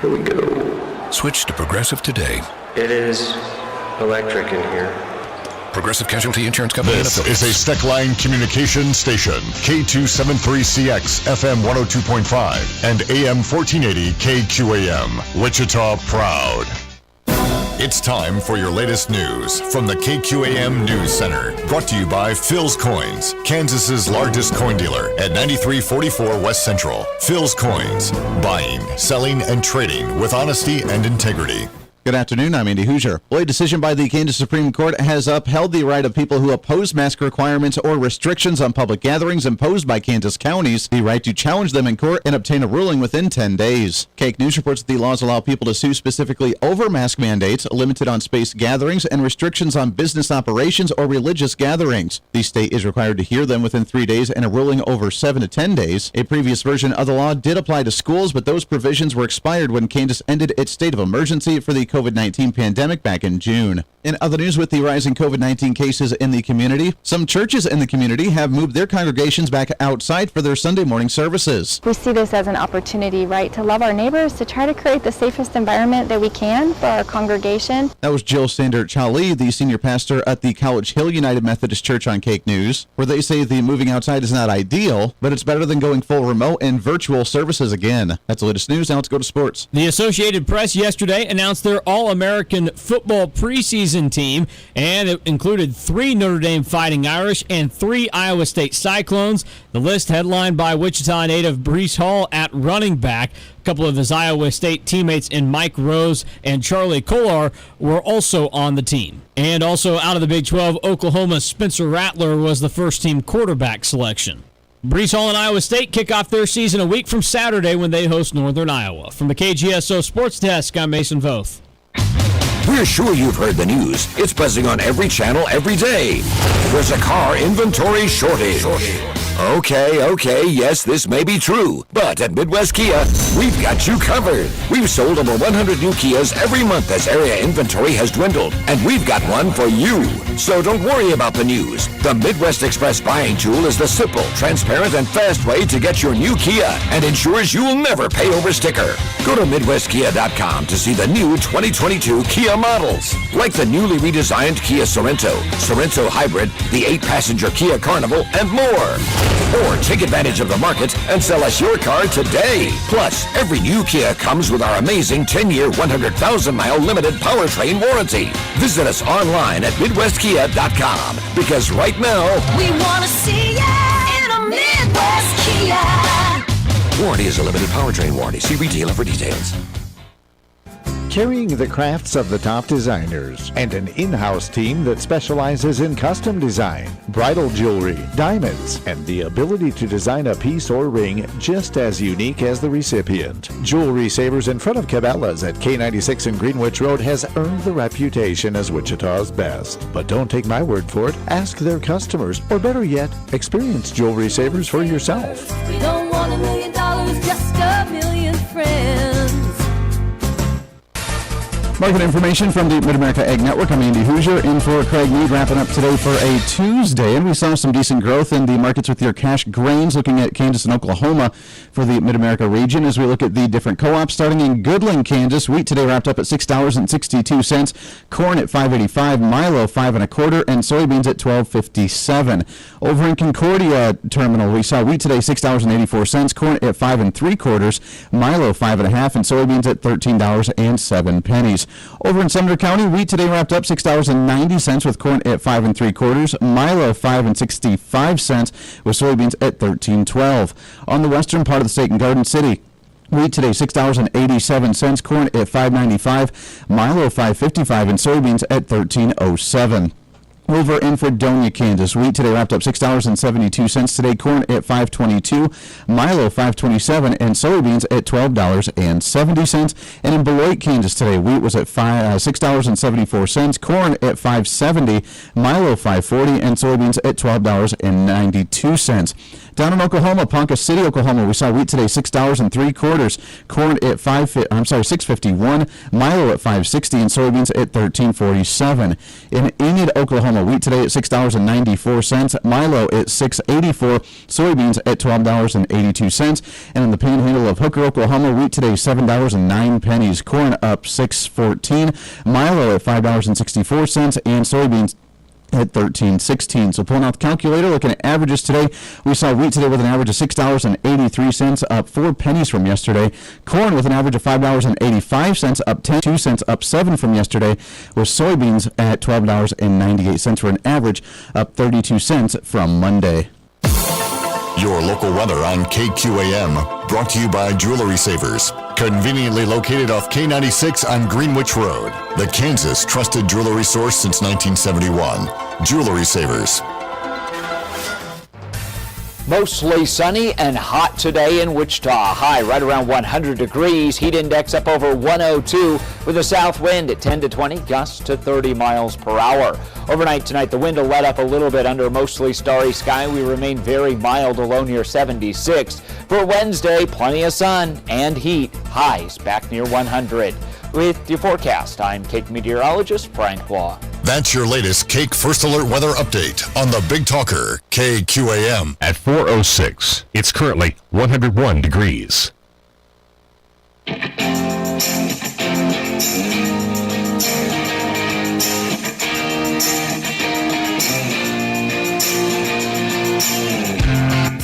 Here we go. Switch to Progressive today. It is electric in here. Progressive Casualty Insurance Company. This is a Steckline communication station, K273CX, FM 102.5, and AM 1480 KQAM, Wichita Proud. It's time for your latest news from the KQAM News Center. Brought to you by Phil's Coins, Kansas's largest coin dealer at 9344 West Central. Phil's Coins, buying, selling, and trading with honesty and integrity. Good afternoon, I'm Andy Hooser. A decision by the Kansas Supreme Court has upheld the right of people who oppose mask requirements or restrictions on public gatherings imposed by Kansas counties, the right to challenge them in court and obtain a ruling within 10 days. KAKE News reports that the laws allow people to sue specifically over mask mandates, limited on space gatherings, and restrictions on business operations or religious gatherings. The state is required to hear them within 3 days and a ruling over 7 to 10 days. A previous version of the law did apply to schools, but those provisions were expired when Kansas ended its state of emergency for the COVID-19 pandemic back in June. In other news, with the rising COVID-19 cases in the community, some churches in the community have moved their congregations back outside for their Sunday morning services. We see this as an opportunity, right, to love our neighbors, to try to create the safest environment that we can for our congregation. That was Jill Sander-Chali, the senior pastor at the College Hill United Methodist Church on KAKE News, where they say the moving outside is not ideal, but it's better than going full remote and virtual services again. That's the latest news. Now let's go to sports. The Associated Press yesterday announced their All-American football preseason team, and it included 3 Notre Dame Fighting Irish and 3 Iowa State Cyclones. The list headlined by Wichita native Breece Hall at running back. A couple of his Iowa State teammates in Mike Rose and Charlie Kolar were also on the team. And also out of the Big 12, Oklahoma's Spencer Rattler was the first-team quarterback selection. Breece Hall and Iowa State kick off their season a week from Saturday when they host Northern Iowa. From the KGSO Sports Desk, I'm Mason Voth. We're sure you've heard the news. It's buzzing on every channel every day. There's a car inventory shortage. Okay, yes, this may be true. But at Midwest Kia, we've got you covered. We've sold over 100 new Kias every month as area inventory has dwindled. And we've got one for you. So don't worry about the news. The Midwest Express buying tool is the simple, transparent, and fast way to get your new Kia and ensures you'll never pay over sticker. Go to MidwestKia.com to see the new 2022 Kia models, like the newly redesigned Kia Sorento, Sorento Hybrid, the 8-passenger Kia Carnival, and more. Or take advantage of the market and sell us your car today. Plus, every new Kia comes with our amazing 10-year, 100,000-mile limited powertrain warranty. Visit us online at MidwestKia.com, because right now, we want to see you in a Midwest Kia. Warranty is a limited powertrain warranty. See retailer for details. Carrying the crafts of the top designers and an in-house team that specializes in custom design, bridal jewelry, diamonds, and the ability to design a piece or ring just as unique as the recipient. Jewelry Savers in front of Cabela's at K96 and Greenwich Road has earned the reputation as Wichita's best. But don't take my word for it. Ask their customers, or better yet, experience Jewelry Savers for yourself. We don't want $1 million, just a million friends. Market information from the Mid-America Ag Network. I'm Andy Hooser, in for Craig Mead, wrapping up today for a Tuesday. And we saw some decent growth in the markets with your cash grains, looking at Kansas and Oklahoma for the Mid-America region. As we look at the different co-ops, starting in Goodland, Kansas, wheat today wrapped up at $6.62, corn at $5.85, Milo $5.25, and soybeans at $12.57. Over in Concordia Terminal, we saw wheat today $6.84, corn at $5.75, Milo $5.50, and soybeans at $13.07. Over in Sumner County, wheat today wrapped up $6.90 with corn at $5.75, Milo $5.65 with soybeans at $13.12. On the western part of the state in Garden City, wheat today $6.87, corn at $5.95, Milo $5.55, and soybeans at $13.07. Over in Fredonia, Kansas, wheat today wrapped up $6.72 today, corn at $5.22, Milo $5.27, and soybeans at $12.70. And in Beloit, Kansas today, wheat was at $6.74, corn at $5.70, Milo $5.40, and soybeans at $12.92. Down in Oklahoma, Ponca City, Oklahoma, we saw wheat today $6.03, corn at $6.51, Milo at $5.60, and soybeans at $13.47. In Enid, Oklahoma, wheat today at $6.94, Milo at $6.84, soybeans at $12.82, and in the Panhandle of Hooker, Oklahoma, wheat today $7.09, corn up $6.14, Milo at $5.64, and soybeans at $13.16. So pulling out the calculator, looking at averages today, we saw wheat today with an average of $6.83, up 4 pennies from yesterday. Corn with an average of $5.85, up 2 cents, up 7 from yesterday. With soybeans at $12.98 for an average, up 32 cents from Monday. Your local weather on KQAM, brought to you by Jewelry Savers. Conveniently located off K96 on Greenwich Road, the Kansas trusted jewelry source since 1971. Jewelry Savers. Mostly sunny and hot today in Wichita. High right around 100 degrees. Heat index up over 102 with a south wind at 10 to 20, gusts to 30 miles per hour. Overnight tonight, the wind will let up a little bit under a mostly starry sky. We remain very mild, a low near 76. For Wednesday, plenty of sun and heat. Highs back near 100. With your forecast, I'm Cake meteorologist Frank Law. That's your latest Cake First Alert weather update on the Big Talker, KQAM. At 4:06, it's currently 101 degrees.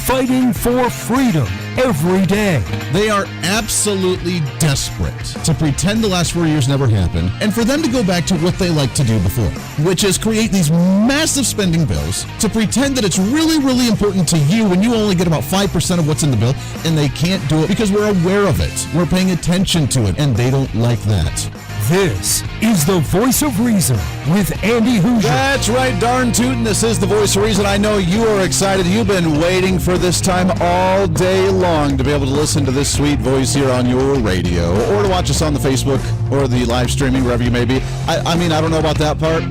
Fighting for freedom every day. They are absolutely desperate to pretend the last 4 years never happened and for them to go back to what they liked to do before, which is create these massive spending bills to pretend that it's really, really important to you when you only get about 5% of what's in the bill, and they can't do it because we're aware of it. We're paying attention to it, and they don't like that. This is the Voice of Reason with Andy Hooser. That's right, darn tootin'. This is the Voice of Reason. I know you are excited. You've been waiting for this time all day long to be able to listen to this sweet voice here on your radio, or to watch us on the Facebook or the live streaming, wherever you may be. I mean, I don't know about that part.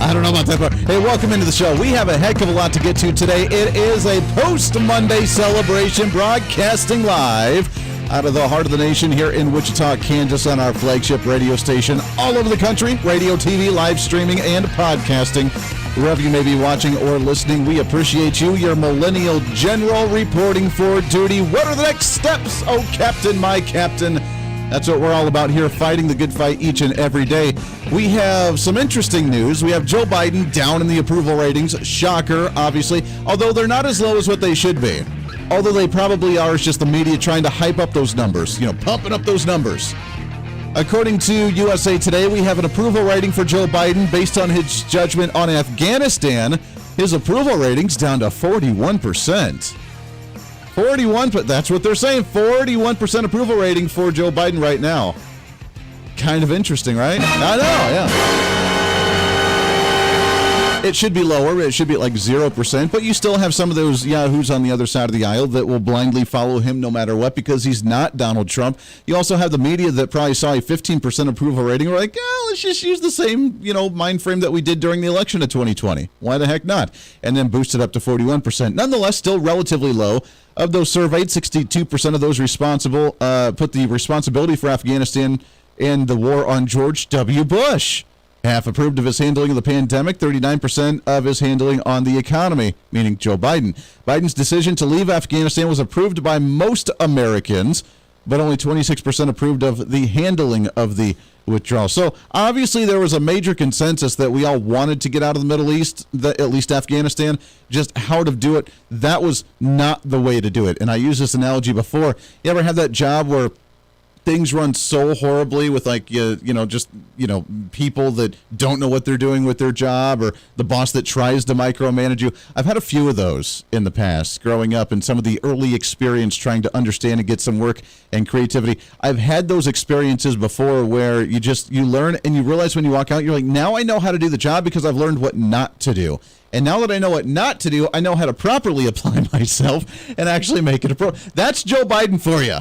I don't know about that part. Hey, welcome into the show. We have a heck of a lot to get to today. It is a post-Monday celebration, broadcasting live out of the heart of the nation here in Wichita, Kansas, on our flagship radio station all over the country. Radio, TV, live streaming, and podcasting. Wherever you may be watching or listening, we appreciate you. Your Millennial General reporting for duty. What are the next steps? Oh, Captain, my Captain. That's what we're all about here, fighting the good fight each and every day. We have some interesting news. We have Joe Biden down in the approval ratings. Shocker, obviously, although they're not as low as what they should be. Although they probably are, it's just the media trying to hype up those numbers, pumping up those numbers. According to USA Today, we have an approval rating for Joe Biden based on his judgment on Afghanistan. His approval rating's down to 41%. 41, but that's what they're saying. 41% approval rating for Joe Biden right now. Kind of interesting, right? I know, yeah. It should be lower. It should be at like 0%, but you still have some of those yahoos on the other side of the aisle that will blindly follow him no matter what because he's not Donald Trump. You also have the media that probably saw a 15% approval rating. We're like, let's just use the same, mind frame that we did during the election of 2020. Why the heck not? And then boost it up to 41%. Nonetheless, still relatively low. Of those surveyed, 62% of those responsible put the responsibility for Afghanistan and the war on George W. Bush. Half approved of his handling of the pandemic, 39% of his handling on the economy, meaning Joe Biden. Biden's decision to leave Afghanistan was approved by most Americans, but only 26% approved of the handling of the withdrawal. So obviously there was a major consensus that we all wanted to get out of the Middle East, at least Afghanistan. Just how to do it, that was not the way to do it. And I used this analogy before. You ever had that job where things run so horribly with people that don't know what they're doing with their job, or the boss that tries to micromanage you? I've had a few of those in the past growing up, and some of the early experience trying to understand and get some work and creativity. I've had those experiences before where you learn and you realize when you walk out, you're like, now I know how to do the job because I've learned what not to do. And now that I know what not to do, I know how to properly apply myself and actually make it a pro. That's Joe Biden for you.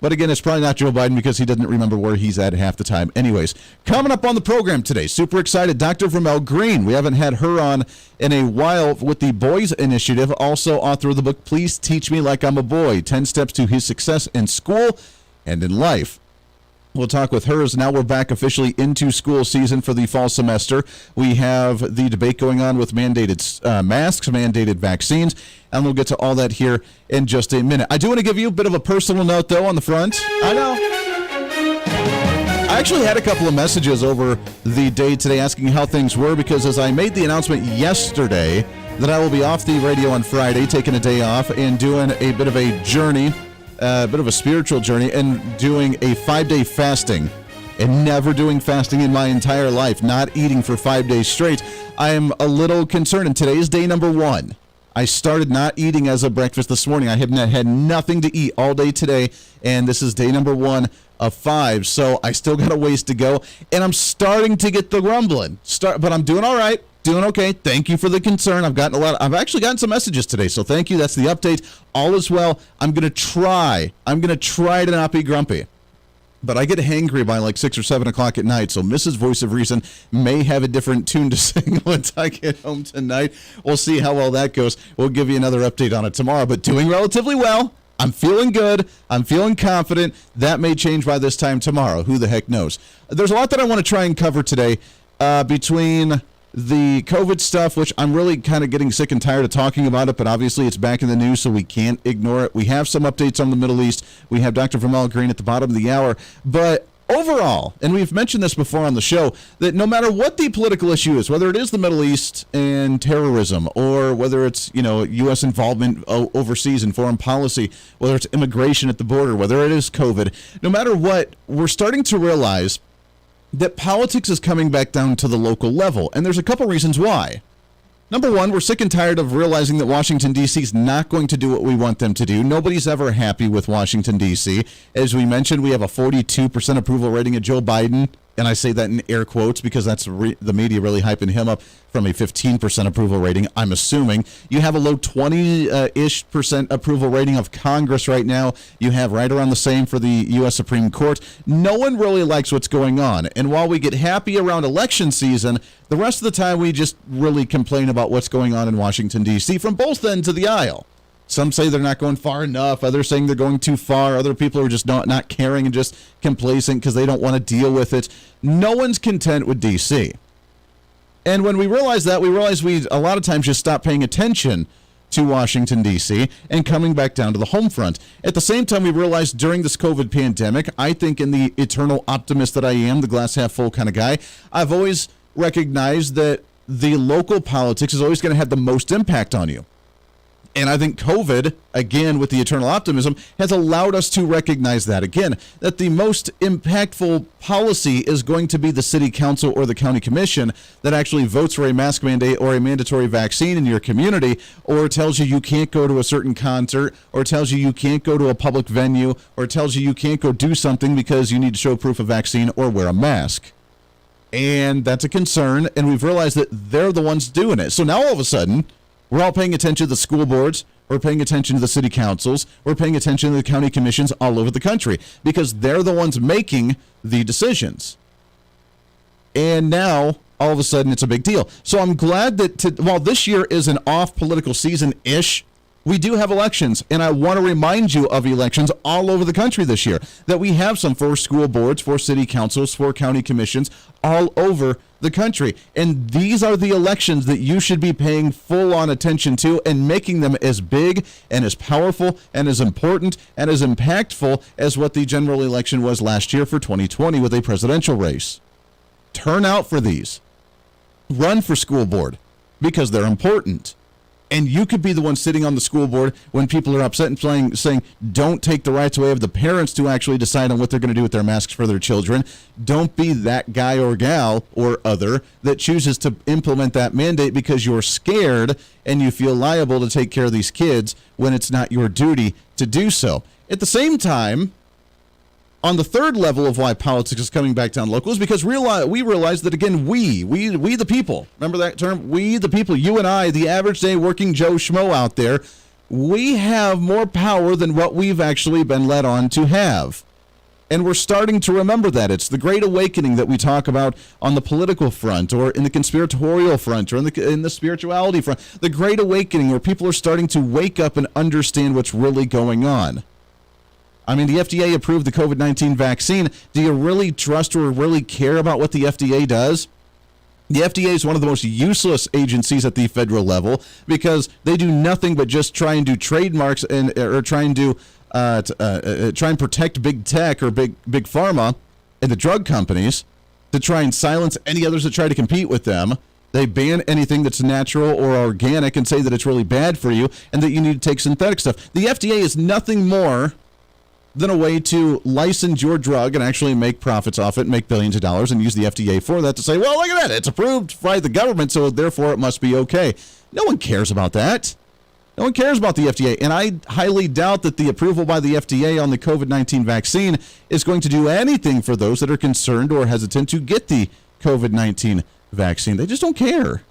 But again, it's probably not Joe Biden because he doesn't remember where he's at half the time. Anyways, coming up on the program today, super excited, Dr. VERMELLE GREENE. We haven't had her on in a while with the Boys Initiative, also author of the book, Please Teach Me Like I'm a Boy, 10 Steps to His Success in School and in Life. We'll talk with her as now we're back officially into school season for the fall semester. We have the debate going on with mandated masks, mandated vaccines, and we'll get to all that here in just a minute. I do want to give you a bit of a personal note, though, on the front. I know. I actually had a couple of messages over the day today asking how things were, because as I made the announcement yesterday that I will be off the radio on Friday, taking a day off and doing a bit of a journey, a bit of a spiritual journey, and doing a 5-day fasting, and never doing fasting in my entire life, not eating for 5 days straight, I am a little concerned. And today is day number 1. I started not eating as of breakfast this morning. I have had nothing to eat all day today, and this is day number 1 of 5. So I still got a ways to go, and I'm starting to get the rumbling. But I'm doing all right. Doing okay. Thank you for the concern. I've actually gotten some messages today, so thank you. That's the update. All is well. I'm going to try to not be grumpy. But I get hangry by like 6 or 7 o'clock at night, so Mrs. Voice of Reason may have a different tune to sing once I get home tonight. We'll see how well that goes. We'll give you another update on it tomorrow, but doing relatively well. I'm feeling good. I'm feeling confident. That may change by this time tomorrow. Who the heck knows? There's a lot that I want to try and cover today between the COVID stuff, which I'm really kind of getting sick and tired of talking about it, but obviously it's back in the news, so we can't ignore it. We have some updates on the Middle East. We have Dr. VERMELLE GREENE at the bottom of the hour. But overall, and we've mentioned this before on the show, that no matter what the political issue is, whether it is the Middle East and terrorism, or whether it's, U.S. involvement overseas in foreign policy, whether it's immigration at the border, whether it is COVID, no matter what, we're starting to realize that politics is coming back down to the local level, and there's a couple reasons why. Number one, we're sick and tired of realizing that Washington, D.C. is not going to do what we want them to do. Nobody's ever happy with Washington, D.C. As we mentioned, we have a 42% approval rating of Joe Biden, and I say that in air quotes because that's the media really hyping him up from a 15% approval rating, I'm assuming. You have a low 20-ish% approval rating of Congress right now. You have right around the same for the U.S. Supreme Court. No one really likes what's going on. And while we get happy around election season, the rest of the time we just really complain about what's going on in Washington, D.C. from both ends of the aisle. Some say they're not going far enough. Others saying they're going too far. Other people are just not caring and just complacent because they don't want to deal with it. No one's content with D.C. And when we realize that, we realize we a lot of times just stop paying attention to Washington, D.C. and coming back down to the home front. At the same time, we realized during this COVID pandemic, I think in the eternal optimist that I am, the glass half full kind of guy, I've always recognized that the local politics is always going to have the most impact on you. And I think COVID, again, with the eternal optimism, has allowed us to recognize that, again, that the most impactful policy is going to be the city council or the county commission that actually votes for a mask mandate or a mandatory vaccine in your community, or tells you you can't go to a certain concert, or tells you you can't go to a public venue, or tells you you can't go do something because you need to show proof of vaccine or wear a mask. And that's a concern, and we've realized that they're the ones doing it. So now all of a sudden, we're all paying attention to the school boards. We're paying attention to the city councils. We're paying attention to the county commissions all over the country because they're the ones making the decisions. And now, all of a sudden, it's a big deal. So I'm glad that while this year is an off political season-ish, we do have elections, and I want to remind you of elections all over the country this year, that we have some for school boards, for city councils, for county commissions, all over the country. And these are the elections that you should be paying full-on attention to and making them as big and as powerful and as important and as impactful as what the general election was last year for 2020 with a presidential race. Turn out for these. Run for school board because they're important. And you could be the one sitting on the school board when people are upset and saying, don't take the rights away of the parents to actually decide on what they're going to do with their masks for their children. Don't be that guy or gal or other that chooses to implement that mandate because you're scared and you feel liable to take care of these kids when it's not your duty to do so. At the same time, on the third level of why politics is coming back down local is because we realize that, again, we the people, remember that term? We the people, you and I, the average day working Joe Schmo out there, we have more power than what we've actually been led on to have. And we're starting to remember that. It's the Great Awakening that we talk about on the political front or in the conspiratorial front or in the spirituality front. The Great Awakening, where people are starting to wake up and understand what's really going on. I mean, the FDA approved the COVID-19 vaccine. Do you really trust or really care about what the FDA does? The FDA is one of the most useless agencies at the federal level because they do nothing but just try and do trademarks or try and protect big tech or big pharma and the drug companies to try and silence any others that try to compete with them. They ban anything that's natural or organic and say that it's really bad for you and that you need to take synthetic stuff. The FDA is nothing more than a way to license your drug and actually make profits off it, make billions of dollars, and use the FDA for that to say, well, look at that, it's approved by the government, so therefore it must be okay. No one cares about that. No one cares about the FDA, and I highly doubt that the approval by the FDA on the COVID-19 vaccine is going to do anything for those that are concerned or hesitant to get the COVID-19 vaccine. They just don't care.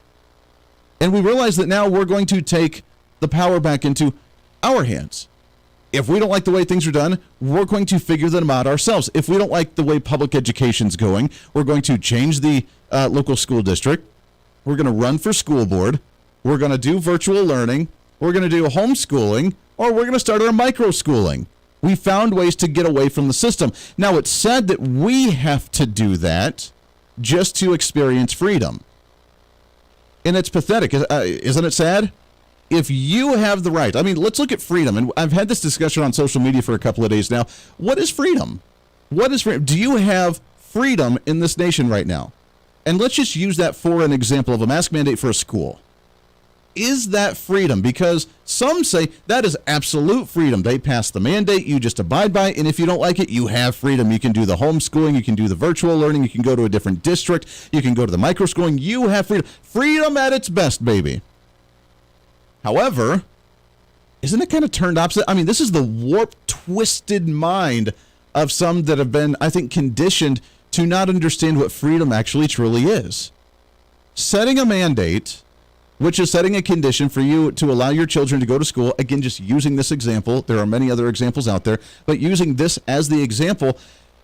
And we realize that now we're going to take the power back into our hands. If we don't like the way things are done, we're going to figure them out ourselves. If we don't like the way public education's going, we're going to change the local school district. We're going to run for school board. We're going to do virtual learning. We're going to do homeschooling, or we're going to start our micro-schooling. We found ways to get away from the system. Now, it's sad that we have to do that just to experience freedom. And it's pathetic. Isn't it sad? If you have the right, I mean, let's look at freedom. And I've had this discussion on social media for a couple of days now. What is freedom? What is freedom? Do you have freedom in this nation right now? And let's just use that for an example of a mask mandate for a school. Is that freedom? Because some say that is absolute freedom. They pass the mandate, you just abide by it, and if you don't like it, you have freedom. You can do the homeschooling, you can do the virtual learning, you can go to a different district, you can go to the micro-schooling. You have freedom. Freedom at its best, baby. However, isn't it kind of turned opposite? I mean, this is the warped, twisted mind of some that have been, I think, conditioned to not understand what freedom actually truly is. Setting a mandate, which is setting a condition for you to allow your children to go to school, again, just using this example, there are many other examples out there, but using this as the example,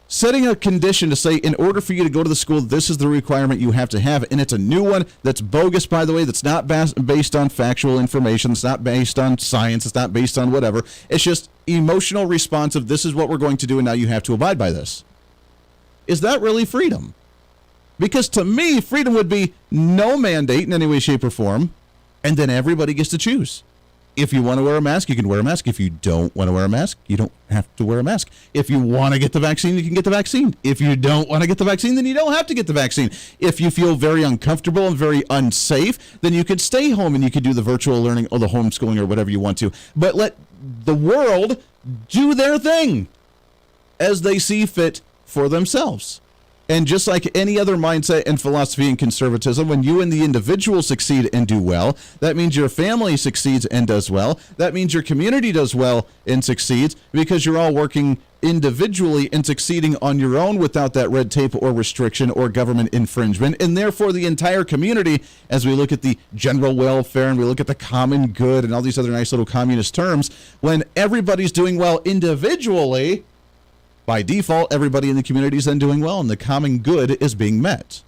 setting a condition to say, in order for you to go to the school, this is the requirement you have to have. And it's a new one that's bogus, by the way, that's not based on factual information. It's not based on science. It's not based on whatever. It's just emotional response of this is what we're going to do, and now you have to abide by this. Is that really freedom? Because to me, freedom would be no mandate in any way, shape, or form, and then everybody gets to choose. If you want to wear a mask, you can wear a mask. If you don't want to wear a mask, you don't have to wear a mask. If you want to get the vaccine, you can get the vaccine. If you don't want to get the vaccine, then you don't have to get the vaccine. If you feel very uncomfortable and very unsafe, then you could stay home and you could do the virtual learning or the homeschooling or whatever you want to. But let the world do their thing as they see fit for themselves. And just like any other mindset and philosophy and conservatism, when you and the individual succeed and do well, that means your family succeeds and does well. That means your community does well and succeeds because you're all working individually and succeeding on your own without that red tape or restriction or government infringement. And therefore, the entire community, as we look at the general welfare and we look at the common good and all these other nice little communist terms, when everybody's doing well individually, by default, everybody in the community is then doing well, and the common good is being met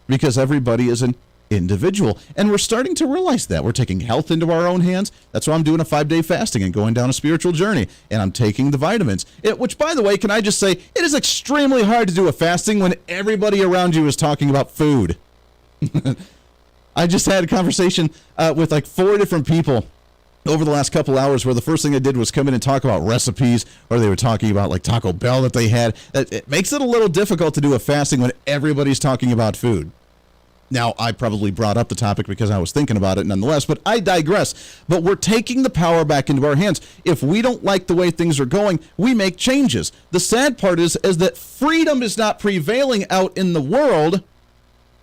because everybody is an individual. And we're starting to realize that. We're taking health into our own hands. That's why I'm doing a 5-day fasting and going down a spiritual journey, and I'm taking the vitamins. Which, by the way, can I just say, it is extremely hard to do a fasting when everybody around you is talking about food. I just had a conversation with like 4 different people over the last couple hours where the first thing I did was come in and talk about recipes, or they were talking about like Taco Bell that they had. It makes it a little difficult to do a fasting when everybody's talking about food. Now, I probably brought up the topic because I was thinking about it nonetheless, but I digress. But we're taking the power back into our hands. If we don't like the way things are going, we make changes. The sad part is that freedom is not prevailing out in the world.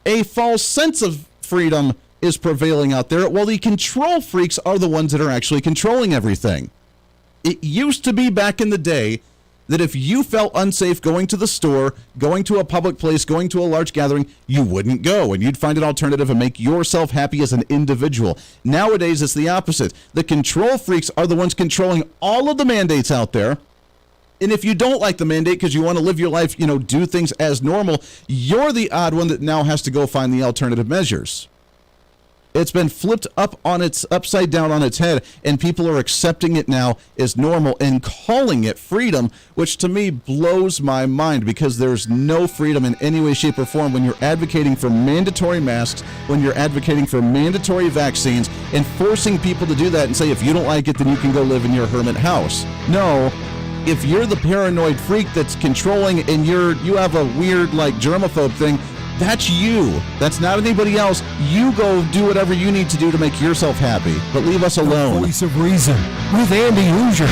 A false sense of freedom is prevailing out there, while the control freaks are the ones that are actually controlling everything. It used to be back in the day that if you felt unsafe going to the store, going to a public place, going to a large gathering, you wouldn't go and you'd find an alternative and make yourself happy as an individual. Nowadays, it's the opposite. The control freaks are the ones controlling all of the mandates out there. And if you don't like the mandate because you want to live your life, do things as normal, you're the odd one that now has to go find the alternative measures. It's been flipped upside down on its head, and people are accepting it now as normal and calling it freedom, which to me blows my mind because there's no freedom in any way, shape, or form when you're advocating for mandatory masks, when you're advocating for mandatory vaccines, and forcing people to do that and say, if you don't like it, then you can go live in your hermit house. No. If you're the paranoid freak that's controlling and you have a weird germaphobe thing, that's you. That's not anybody else. You go do whatever you need to do to make yourself happy, but leave us alone. The Voice of Reason with Andy Hooser.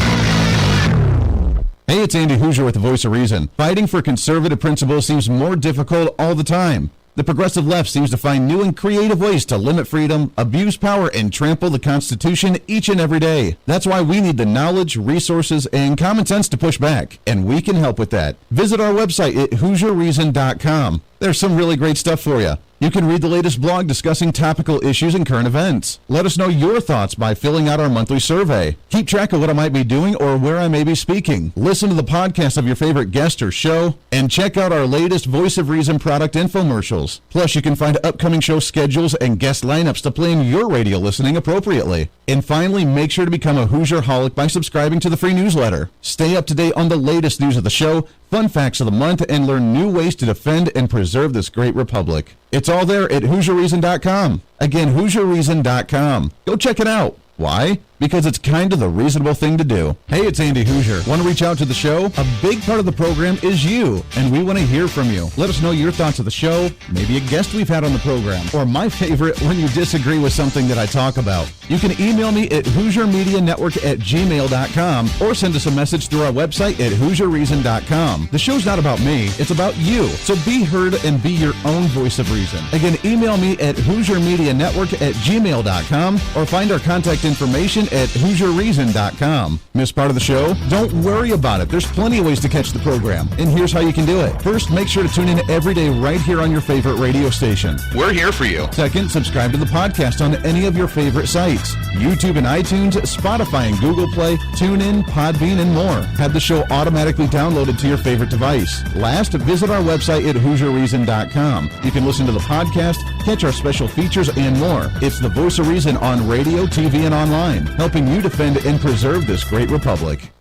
Hey, it's Andy Hooser with the Voice of Reason. Fighting for conservative principles seems more difficult all the time. The progressive left seems to find new and creative ways to limit freedom, abuse power, and trample the Constitution each and every day. That's why we need the knowledge, resources, and common sense to push back, and we can help with that. Visit our website at HooserReason.com. There's some really great stuff for you. You can read the latest blog discussing topical issues and current events. Let us know your thoughts by filling out our monthly survey. Keep track of what I might be doing or where I may be speaking. Listen to the podcast of your favorite guest or show, and check out our latest Voice of Reason product infomercials. Plus, you can find upcoming show schedules and guest lineups to plan your radio listening appropriately. And finally, make sure to become a Hoosier-holic by subscribing to the free newsletter. Stay up to date on the latest news of the show, fun facts of the month, and learn new ways to defend and preserve this great republic. It's all there at HooserReason.com. Again, HooserReason.com. Go check it out. Why? Because it's kind of the reasonable thing to do. Hey, it's Andy Hooser. Want to reach out to the show? A big part of the program is you, and we want to hear from you. Let us know your thoughts of the show, maybe a guest we've had on the program, or my favorite, when you disagree with something that I talk about. You can email me at HooserMediaNetwork@gmail.com or send us a message through our website at HooserReason.com. The show's not about me, it's about you. So be heard and be your own voice of reason. Again, email me at HooserMediaNetwork@gmail.com or find our contact information at HooserReason.com. Miss part of the show? Don't worry about it. There's plenty of ways to catch the program, and here's how you can do it. First, make sure to tune in every day right here on your favorite radio station. We're here for you. Second, subscribe to the podcast on any of your favorite sites. YouTube and iTunes, Spotify and Google Play, TuneIn, Podbean, and more. Have the show automatically downloaded to your favorite device. Last, visit our website at HooserReason.com. You can listen to the podcast, catch our special features, and more. It's the Voice of Reason on radio, TV, and online, helping you defend and preserve this great republic.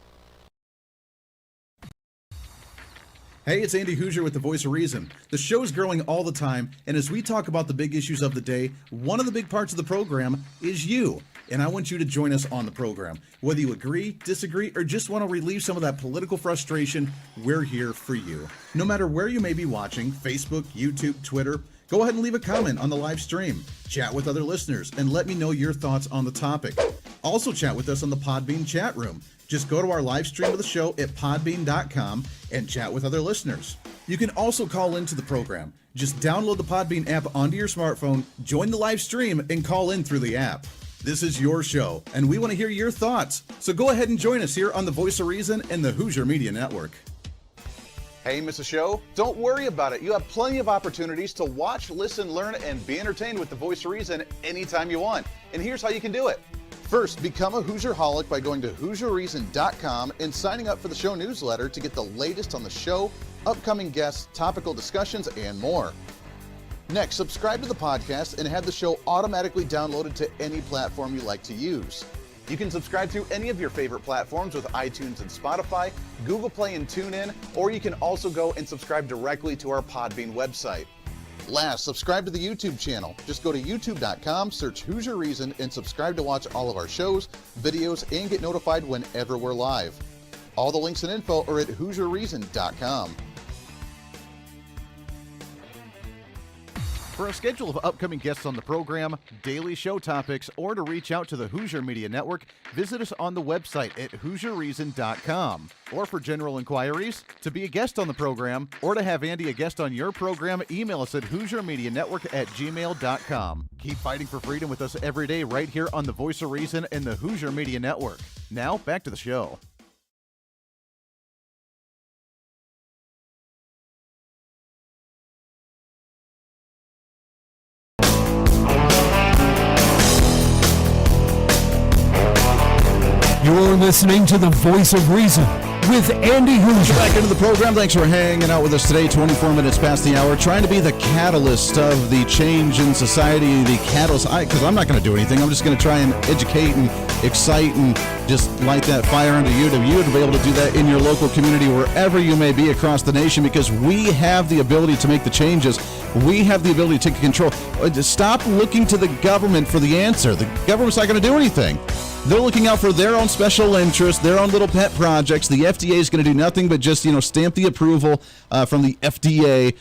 Hey, it's Andy Hooser with the Voice of Reason. The show's growing all the time, and as we talk about the big issues of the day, one of the big parts of the program is you. And I want you to join us on the program. Whether you agree, disagree, or just want to relieve some of that political frustration, we're here for you. No matter where you may be watching, Facebook, YouTube, Twitter, go ahead and leave a comment on the live stream. Chat with other listeners and let me know your thoughts on the topic. Also chat with us on the Podbean chat room. Just go to our live stream of the show at podbean.com and chat with other listeners. You can also call into the program. Just download the Podbean app onto your smartphone, join the live stream, and call in through the app. This is your show, and we want to hear your thoughts. So go ahead and join us here on the Voice of Reason and the Hooser Media Network. Hey, miss a show? Don't worry about it. You have plenty of opportunities to watch, listen, learn, and be entertained with the Voice of Reason anytime you want. And here's how you can do it. First, become a Hoosier-holic by going to HooserReason.com and signing up for the show newsletter to get the latest on the show, upcoming guests, topical discussions, and more. Next, subscribe to the podcast and have the show automatically downloaded to any platform you like to use. You can subscribe through any of your favorite platforms with iTunes and Spotify, Google Play and TuneIn, or you can also go and subscribe directly to our Podbean website. Last, subscribe to the YouTube channel. Just go to youtube.com, search Hooser Reason, and subscribe to watch all of our shows, videos, and get notified whenever we're live. All the links and info are at HooserReason.com. For a schedule of upcoming guests on the program, daily show topics, or to reach out to the Hooser Media Network, visit us on the website at HooserReason.com. Or for general inquiries, to be a guest on the program, or to have Andy a guest on your program, email us at HooserMediaNetwork@gmail.com. Keep fighting for freedom with us every day right here on the Voice of Reason and the Hooser Media Network. Now, back to the show. You're listening to the Voice of Reason with Andy Hooser. Back into the program. Thanks for hanging out with us today. 24 minutes past the hour. Trying to be the catalyst of the change in society. The catalyst, because I'm not going to do anything. I'm just going to try and educate and excite and just light that fire under you to be able to do that in your local community, wherever you may be across the nation, because we have the ability to make the changes. We have the ability to take control. Stop looking to the government for the answer. The government's not going to do anything. They're looking out for their own special interests, their own little pet projects. The FDA is going to do nothing but just, stamp the approval from the FDA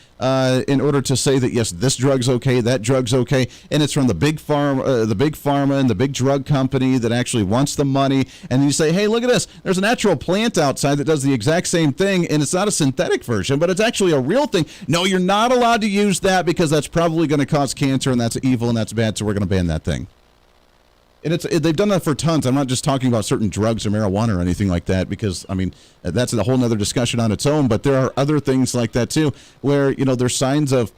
in order to say that, yes, this drug's okay, that drug's okay. And it's from the big pharma and the big drug company that actually wants the money. And then you say, hey, look at this. There's a natural plant outside that does the exact same thing, and it's not a synthetic version, but it's actually a real thing. No, you're not allowed to use that because that's probably going to cause cancer, and that's evil, and that's bad, so we're going to ban that thing. And they've done that for tons. I'm not just talking about certain drugs or marijuana or anything like that, because, that's a whole nother discussion on its own. But there are other things like that, too, where, there's signs of,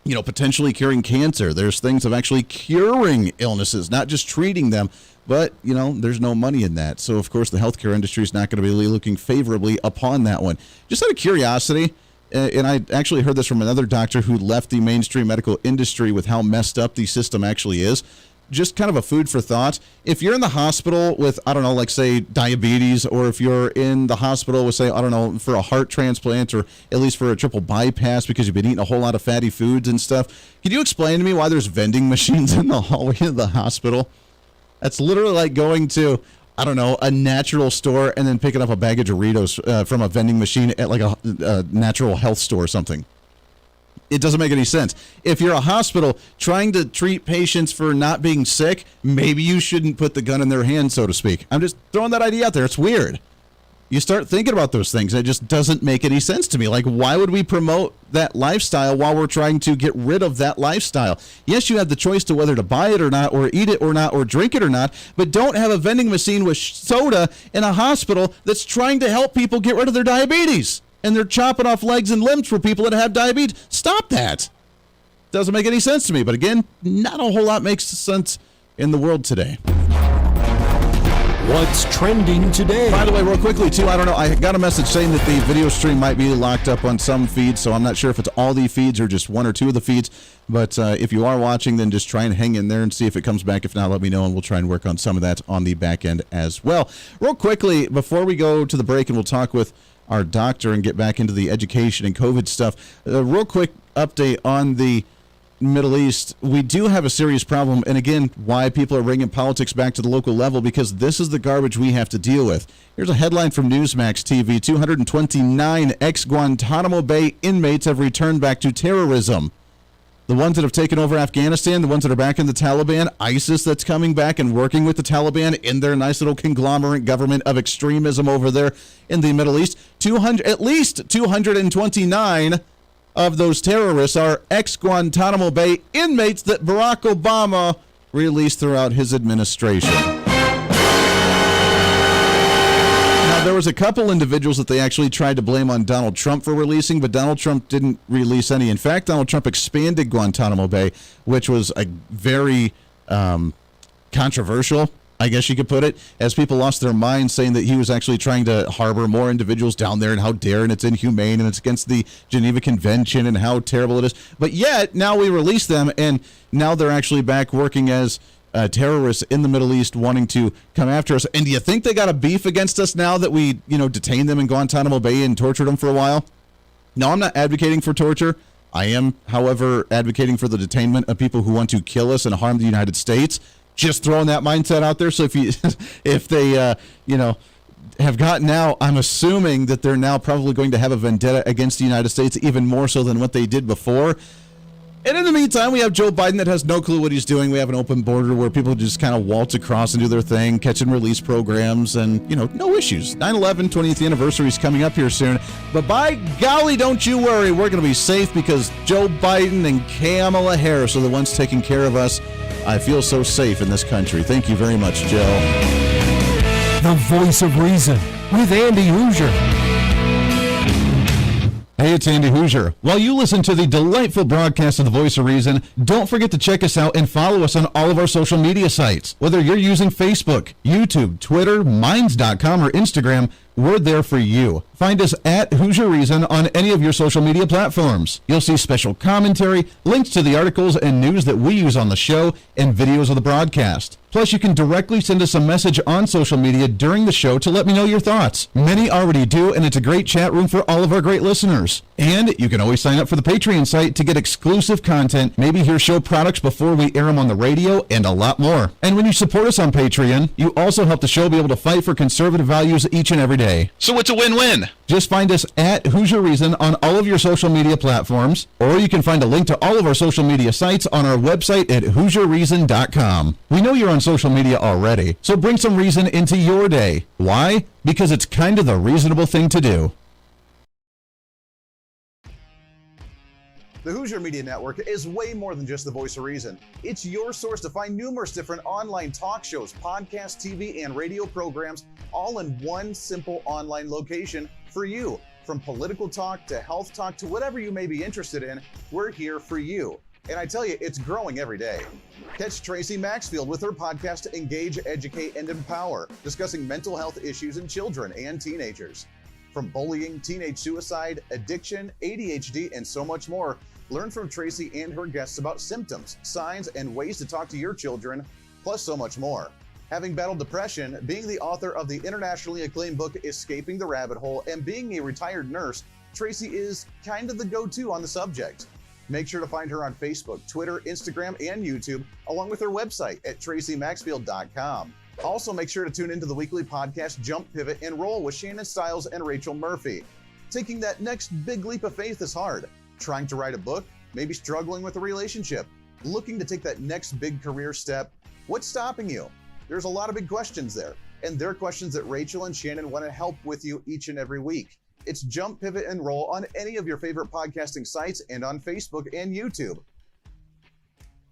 potentially curing cancer. There's things of actually curing illnesses, not just treating them. But, there's no money in that. So, of course, the healthcare industry is not going to be looking favorably upon that one. Just out of curiosity, and I actually heard this from another doctor who left the mainstream medical industry with how messed up the system actually is. Just kind of a food for thought. If you're in the hospital with, like say diabetes, or if you're in the hospital with, say, for a heart transplant, or at least for a triple bypass because you've been eating a whole lot of fatty foods and stuff, can you explain to me why there's vending machines in the hallway of the hospital? That's literally like going to, a natural store and then picking up a bag of Doritos from a vending machine at like a natural health store or something. It doesn't make any sense. If you're a hospital trying to treat patients for not being sick, maybe you shouldn't put the gun in their hand, so to speak. I'm just throwing that idea out there. It's weird. You start thinking about those things, and it just doesn't make any sense to me. Like, why would we promote that lifestyle while we're trying to get rid of that lifestyle? Yes, you have the choice to whether to buy it or not, or eat it or not, or drink it or not, but don't have a vending machine with soda in a hospital that's trying to help people get rid of their diabetes. And they're chopping off legs and limbs for people that have diabetes. Stop that. Doesn't make any sense to me. But again, not a whole lot makes sense in the world today. What's trending today? By the way, real quickly, too, I got a message saying that the video stream might be locked up on some feeds, so I'm not sure if it's all the feeds or just one or two of the feeds. But if you are watching, then just try and hang in there and see if it comes back. If not, let me know, and we'll try and work on some of that on the back end as well. Real quickly, before we go to the break, and we'll talk with our doctor and get back into the education and COVID stuff. A real quick update on the Middle East. We do have a serious problem, and again, why people are bringing politics back to the local level, because this is the garbage we have to deal with. Here's a headline from Newsmax TV. 229 ex-Guantanamo Bay inmates have returned back to terrorism. The ones that have taken over Afghanistan, the ones that are back in the Taliban, ISIS that's coming back and working with the Taliban in their nice little conglomerate government of extremism over there in the Middle East. At least 229 of those terrorists are ex-Guantanamo Bay inmates that Barack Obama released throughout his administration. There was a couple individuals that they actually tried to blame on Donald Trump for releasing, but Donald Trump didn't release any. In fact, Donald Trump expanded Guantanamo Bay, which was a very controversial, I guess you could put it, as people lost their minds saying that he was actually trying to harbor more individuals down there, and how dare, and it's inhumane, and it's against the Geneva Convention, and how terrible it is. But yet, now we release them, and now they're actually back working as terrorists in the Middle East, wanting to come after us. And do you think they got a beef against us now that we, detained them in Guantanamo Bay and tortured them for a while? No, I'm not advocating for torture. I am, however, advocating for the detainment of people who want to kill us and harm the United States. Just throwing that mindset out there. So if they have gotten out, I'm assuming that they're now probably going to have a vendetta against the United States, even more so than what they did before. And in the meantime, we have Joe Biden that has no clue what he's doing. We have an open border where people just kind of waltz across and do their thing, catch and release programs, and, no issues. 9/11, 20th anniversary is coming up here soon. But by golly, don't you worry. We're going to be safe because Joe Biden and Kamala Harris are the ones taking care of us. I feel so safe in this country. Thank you very much, Joe. The Voice of Reason with Andy Hooser. Hey, it's Andy Hooser. While you listen to the delightful broadcast of the Voice of Reason, don't forget to check us out and follow us on all of our social media sites. Whether you're using Facebook, YouTube, Twitter, Minds.com, or Instagram, we're there for you. Find us at Hooser Reason on any of your social media platforms. You'll see special commentary, links to the articles and news that we use on the show, and videos of the broadcast. Plus, you can directly send us a message on social media during the show to let me know your thoughts. Many already do, and it's a great chat room for all of our great listeners. And you can always sign up for the Patreon site to get exclusive content, maybe hear show products before we air them on the radio, and a lot more. And when you support us on Patreon, you also help the show be able to fight for conservative values each and every day. So it's a win-win. Just find us at Hooser Reason on all of your social media platforms, or you can find a link to all of our social media sites on our website at HooserReason.com. We know you're on social media already, so bring some reason into your day. Why? Because it's kind of the reasonable thing to do. The Hooser Media Network is way more than just the voice of reason. It's your source to find numerous different online talk shows, podcasts, TV, and radio programs, all in one simple online location for you. From political talk to health talk to whatever you may be interested in, we're here for you. And I tell you, it's growing every day. Catch Tracy Maxfield with her podcast Engage, Educate, and Empower, discussing mental health issues in children and teenagers. From bullying, teenage suicide, addiction, ADHD, and so much more, learn from Tracy and her guests about symptoms, signs, and ways to talk to your children, plus so much more. Having battled depression, being the author of the internationally acclaimed book Escaping the Rabbit Hole, and being a retired nurse, Tracy is kind of the go-to on the subject. Make sure to find her on Facebook, Twitter, Instagram, and YouTube, along with her website at tracymaxfield.com. Also, make sure to tune into the weekly podcast Jump, Pivot, and Roll with Shannon Stiles and Rachel Murphy. Taking that next big leap of faith is hard. Trying to write a book, maybe struggling with a relationship, looking to take that next big career step. What's stopping you? There's a lot of big questions there, and they're questions that Rachel and Shannon want to help with you each and every week. It's Jump, Pivot, and Roll on any of your favorite podcasting sites and on Facebook and YouTube.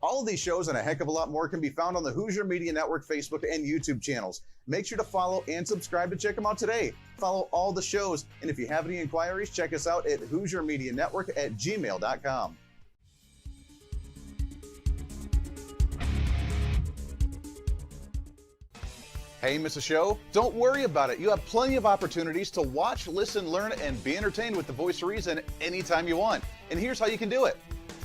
All of these shows and a heck of a lot more can be found on the Hooser Media Network Facebook and YouTube channels. Make sure to follow and subscribe to check them out today. Follow all the shows, and if you have any inquiries, check us out at HooserMediaNetwork@gmail.com. Hey, miss a show? Don't worry about it. You have plenty of opportunities to watch, listen, learn, and be entertained with the Voice of Reason anytime you want. And here's how you can do it.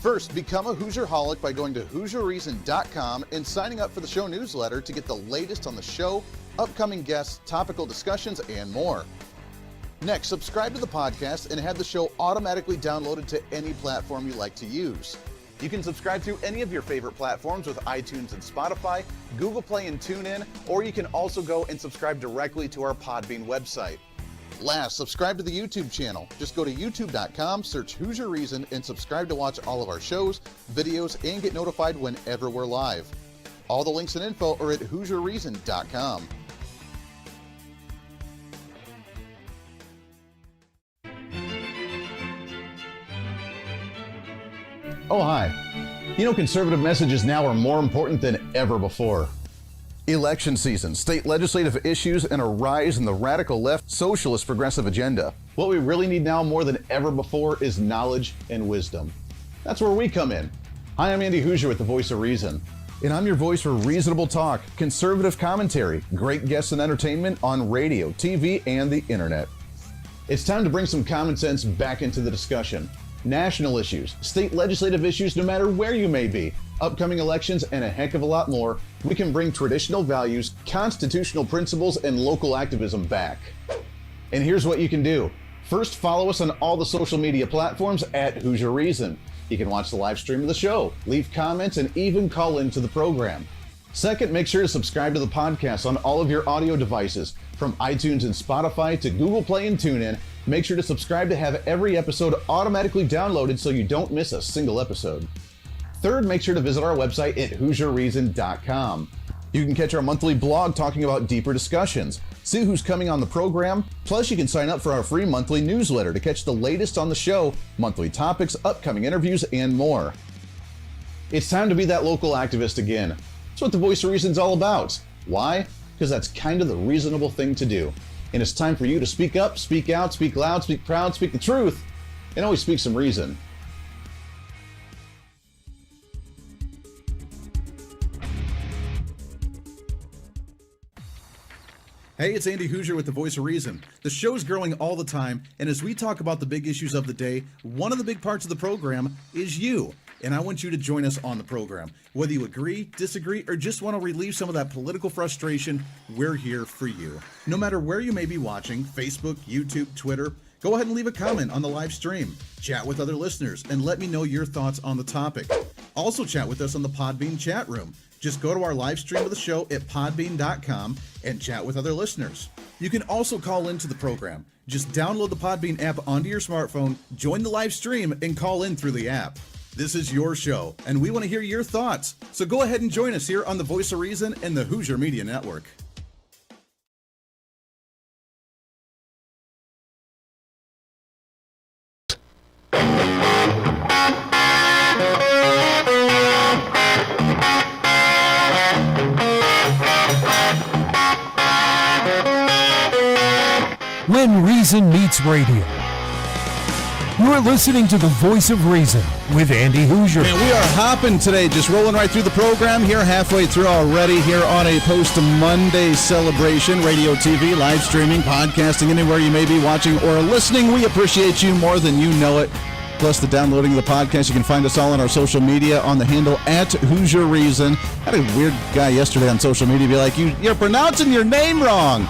First, become a Hooserholic by going to HooserReason.com and signing up for the show newsletter to get the latest on the show, upcoming guests, topical discussions, and more. Next, subscribe to the podcast and have the show automatically downloaded to any platform you like to use. You can subscribe through any of your favorite platforms with iTunes and Spotify, Google Play and TuneIn, or you can also go and subscribe directly to our Podbean website. Last, subscribe to the YouTube channel. Just go to youtube.com, search Hooser Reason, and subscribe to watch all of our shows, videos, and get notified whenever we're live. All the links and info are at HooserReason.com. Oh, hi. You know, conservative messages now are more important than ever before. Election season, state legislative issues, and a rise in the radical left socialist progressive agenda. What we really need now more than ever before is knowledge and wisdom. That's where we come in. Hi, I'm Andy Hooser with the Voice of Reason, and I'm your voice for reasonable talk, conservative commentary, great guests and entertainment on radio, TV, and the internet. It's time to bring some common sense back into the discussion. National issues, state legislative issues, no matter where you may be, upcoming elections, and a heck of a lot more, we can bring traditional values, constitutional principles, and local activism back. And here's what you can do. First, follow us on all the social media platforms at Hooser Reason. You can watch the live stream of the show, leave comments, and even call into the program. Second, make sure to subscribe to the podcast on all of your audio devices, from iTunes and Spotify to Google Play and TuneIn. Make sure to subscribe to have every episode automatically downloaded so you don't miss a single episode. Third, make sure to visit our website at HooserReason.com. You can catch our monthly blog talking about deeper discussions, see who's coming on the program, plus you can sign up for our free monthly newsletter to catch the latest on the show, monthly topics, upcoming interviews, and more. It's time to be that local activist again. That's what the Voice of Reason's all about. Why? Because that's kind of the reasonable thing to do. And it's time for you to speak up, speak out, speak loud, speak proud, speak the truth, and always speak some reason. Hey, it's Andy Hooser with the Voice of Reason. The show's growing all the time, and as we talk about the big issues of the day, one of the big parts of the program is you. And I want you to join us on the program. Whether you agree, disagree, or just want to relieve some of that political frustration, we're here for you. No matter where you may be watching, Facebook, YouTube, Twitter, go ahead and leave a comment on the live stream. Chat with other listeners and let me know your thoughts on the topic. Also chat with us on the Podbean chat room. Just go to our live stream of the show at podbean.com and chat with other listeners. You can also call into the program. Just download the Podbean app onto your smartphone, join the live stream, and call in through the app. This is your show, and we want to hear your thoughts. So go ahead and join us here on the Voice of Reason and the Hooser Media Network. When Reason Meets Radio. You're listening to the Voice of Reason with Andy Hooser. And we are hopping today, just rolling right through the program here, halfway through already here on a post-Monday celebration, radio, TV, live streaming, podcasting, anywhere you may be watching or listening. We appreciate you more than you know it. Plus the downloading of the podcast. You can find us all on our social media on the handle at Hooser Reason. I had a weird guy yesterday on social media be like, you're pronouncing your name wrong.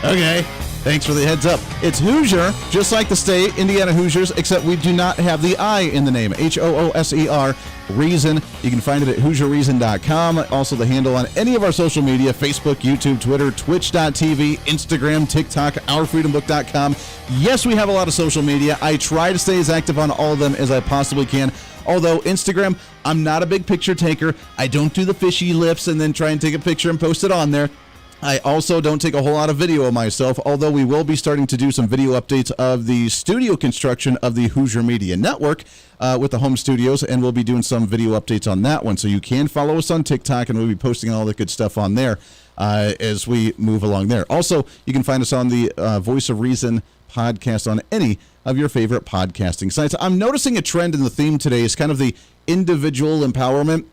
Okay. Thanks for the heads up. It's Hooser, just like the state, Indiana Hoosiers, except we do not have the I in the name. Hooser, Reason. You can find it at HooserReason.com. Also the handle on any of our social media, Facebook, YouTube, Twitter, Twitch.tv, Instagram, TikTok, OurFreedomBook.com. Yes, we have a lot of social media. I try to stay as active on all of them as I possibly can. Although Instagram, I'm not a big picture taker. I don't do the fishy lips and then try and take a picture and post it on there. I also don't take a whole lot of video of myself, although we will be starting to do some video updates of the studio construction of the Hooser Media Network with the home studios, and we'll be doing some video updates on that one. So you can follow us on TikTok, and we'll be posting all the good stuff on there as we move along there. Also, you can find us on the Voice of Reason podcast on any of your favorite podcasting sites. I'm noticing a trend in the theme today is kind of the individual empowerment.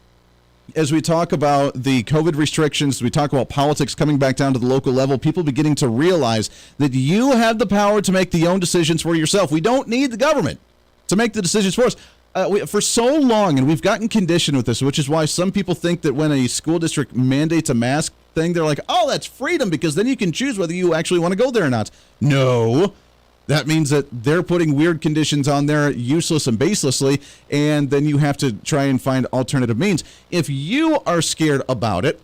As we talk about the COVID restrictions, we talk about politics coming back down to the local level, people beginning to realize that you have the power to make the own decisions for yourself. We don't need the government to make the decisions for us. For so long, and we've gotten conditioned with this, which is why some people think that when a school district mandates a mask thing, they're like, oh, that's freedom, because then you can choose whether you actually want to go there or not. No. That means that they're putting weird conditions on there useless and baselessly, and then you have to try and find alternative means. If you are scared about it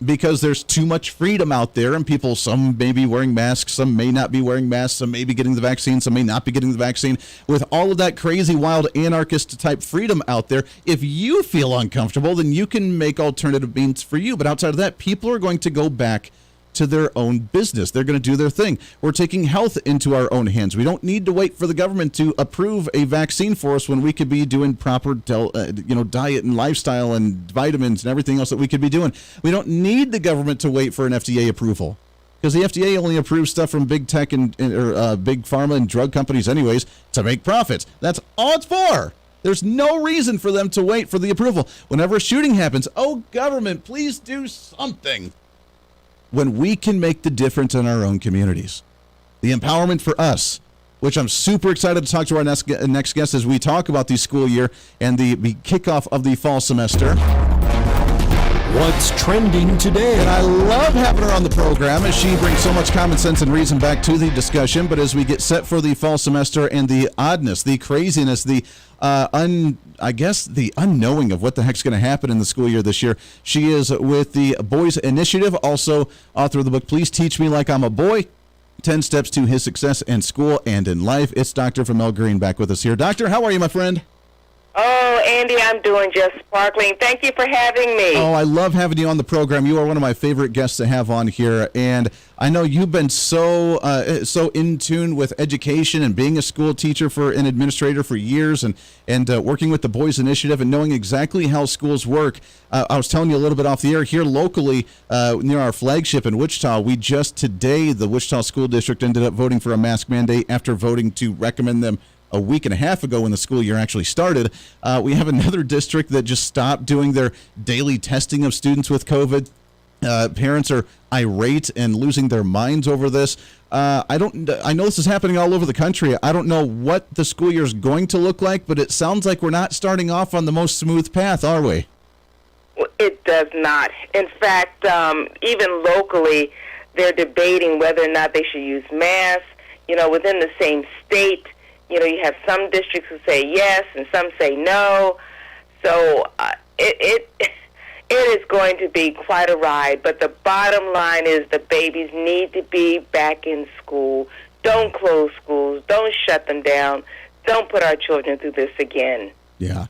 because there's too much freedom out there and people, some may be wearing masks, some may not be wearing masks, some may be getting the vaccine, some may not be getting the vaccine, with all of that crazy, wild, anarchist type freedom out there, if you feel uncomfortable, then you can make alternative means for you. But outside of that, people are going to go back to their own business. They're going to do their thing. We're taking health into our own hands. We don't need to wait for the government to approve a vaccine for us when we could be doing proper diet and lifestyle and vitamins and everything else that we could be doing. We don't need the government to wait for an FDA approval, because the FDA only approves stuff from big tech and big pharma and drug companies anyways to make profits. That's all it's for. There's no reason for them to wait for the approval. Whenever a shooting happens, oh, government, please do something. When we can make the difference in our own communities. The empowerment for us, which I'm super excited to talk to our next guest as we talk about the school year and the kickoff of the fall semester. What's trending today? And I love having her on the program as she brings so much common sense and reason back to the discussion. But as we get set for the fall semester and the oddness, the craziness, the the unknowing of what the heck's going to happen in the school year this year. She is with the Boys Initiative, also author of the book, Please Teach Me Like I'm a Boy, 10 Steps to His Success in School and in Life. It's Dr. VERMELLE Greene back with us here. Doctor, how are you, my friend? Oh, Andy. I'm doing just sparkling. Thank you for having me. Oh, I love having you on the program. You are one of my favorite guests to have on here, and I know you've been so in tune with education and being a school teacher for an administrator for years, and working with the Boys Initiative and knowing exactly how schools work. I was telling you a little bit off the air here locally near our flagship in Wichita. We just today, the Wichita School District ended up voting for a mask mandate after voting to recommend them a week and a half ago when the school year actually started. We have another district that just stopped doing their daily testing of students with COVID. Parents are irate and losing their minds over this. I know this is happening all over the country. I don't know what the school year is going to look like, but it sounds like we're not starting off on the most smooth path, are we? It does not. In fact, even locally, they're debating whether or not they should use masks. You know, within the same state, you know, you have some districts who say yes and some say no. So it is going to be quite a ride. But the bottom line is the babies need to be back in school. Don't close schools. Don't shut them down. Don't put our children through this again. Yeah.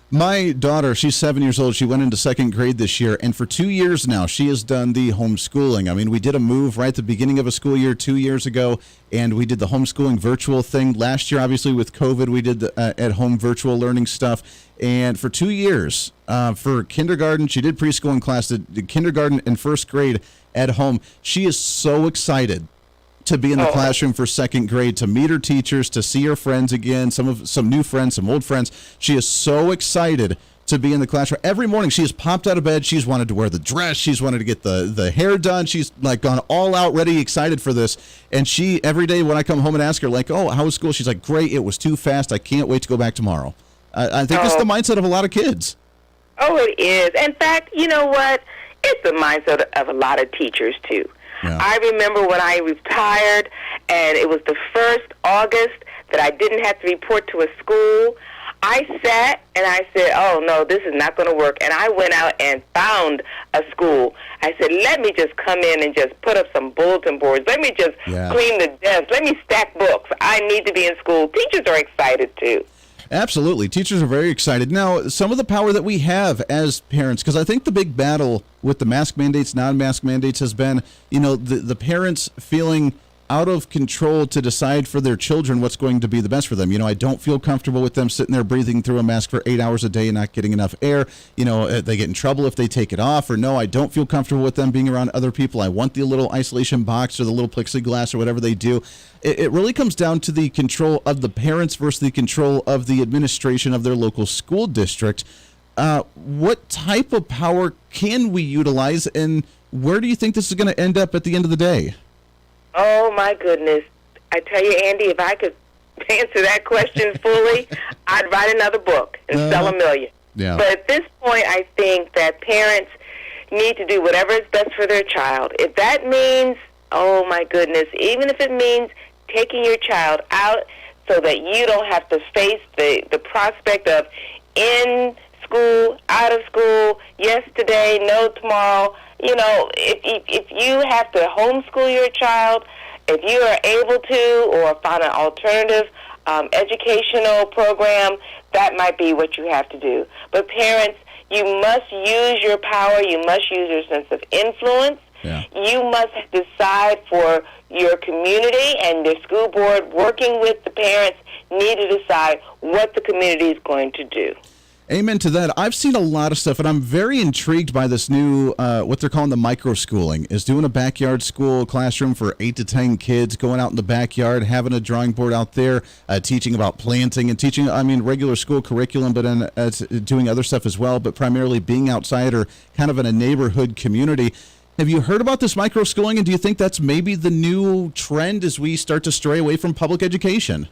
My daughter, she's 7 years old. She went into second grade this year, and for 2 years now, she has done the homeschooling. I mean, we did a move right at the beginning of a school year 2 years ago, and we did the homeschooling virtual thing. Last year, obviously, with COVID, we did the at-home virtual learning stuff. And for 2 years, for kindergarten, she did preschool and class, did kindergarten and first grade at home. She is so excited to be in the classroom for second grade, to meet her teachers, to see her friends again, some new friends, some old friends. She is so excited to be in the classroom. Every morning she has popped out of bed. She's wanted to wear the dress. She's wanted to get the hair done. She's like gone all out, ready, excited for this. And she, every day when I come home and ask her, like, oh, how was school? She's like, great. It was too fast. I can't wait to go back tomorrow. I think it's the mindset of a lot of kids. Oh, it is. In fact, you know what? It's the mindset of a lot of teachers, too. Yeah. I remember when I retired, and it was the first August that I didn't have to report to a school. I sat and I said, oh, no, this is not going to work. And I went out and found a school. I said, let me just come in and just put up some bulletin boards. Let me just clean the desk. Let me stack books. I need to be in school. Teachers are excited, too. Absolutely. Teachers are very excited. Now, some of the power that we have as parents, because I think the big battle with the mask mandates, non-mask mandates has been, you know, the parents feeling out of control to decide for their children what's going to be the best for them. You know, I don't feel comfortable with them sitting there breathing through a mask for 8 hours a day and not getting enough air. You know, they get in trouble if they take it off. Or no, I don't feel comfortable with them being around other people. I want the little isolation box or the little plexiglass or whatever they do. It really comes down to the control of the parents versus the control of the administration of their local school district. What type of power can we utilize, and where do you think this is going to end up at the end of the day? Oh, my goodness. I tell you, Andy, if I could answer that question fully, I'd write another book and sell 1 million. Yeah. But at this point, I think that parents need to do whatever is best for their child. If that means, oh, my goodness, even if it means taking your child out so that you don't have to face the prospect of in school, out of school, yes today, no tomorrow. You know, if you have to homeschool your child, if you are able to, or find an alternative educational program, that might be what you have to do. But parents, you must use your power. You must use your sense of influence. Yeah. You must decide for your community, and the school board, working with the parents, need to decide what the community is going to do. Amen to that. I've seen a lot of stuff, and I'm very intrigued by this new, what they're calling the micro-schooling, is doing a backyard school classroom for 8 to 10 kids, going out in the backyard, having a drawing board out there, teaching about planting and teaching, regular school curriculum, but then doing other stuff as well, but primarily being outside or kind of in a neighborhood community. Have you heard about this micro-schooling, and do you think that's maybe the new trend as we start to stray away from public education?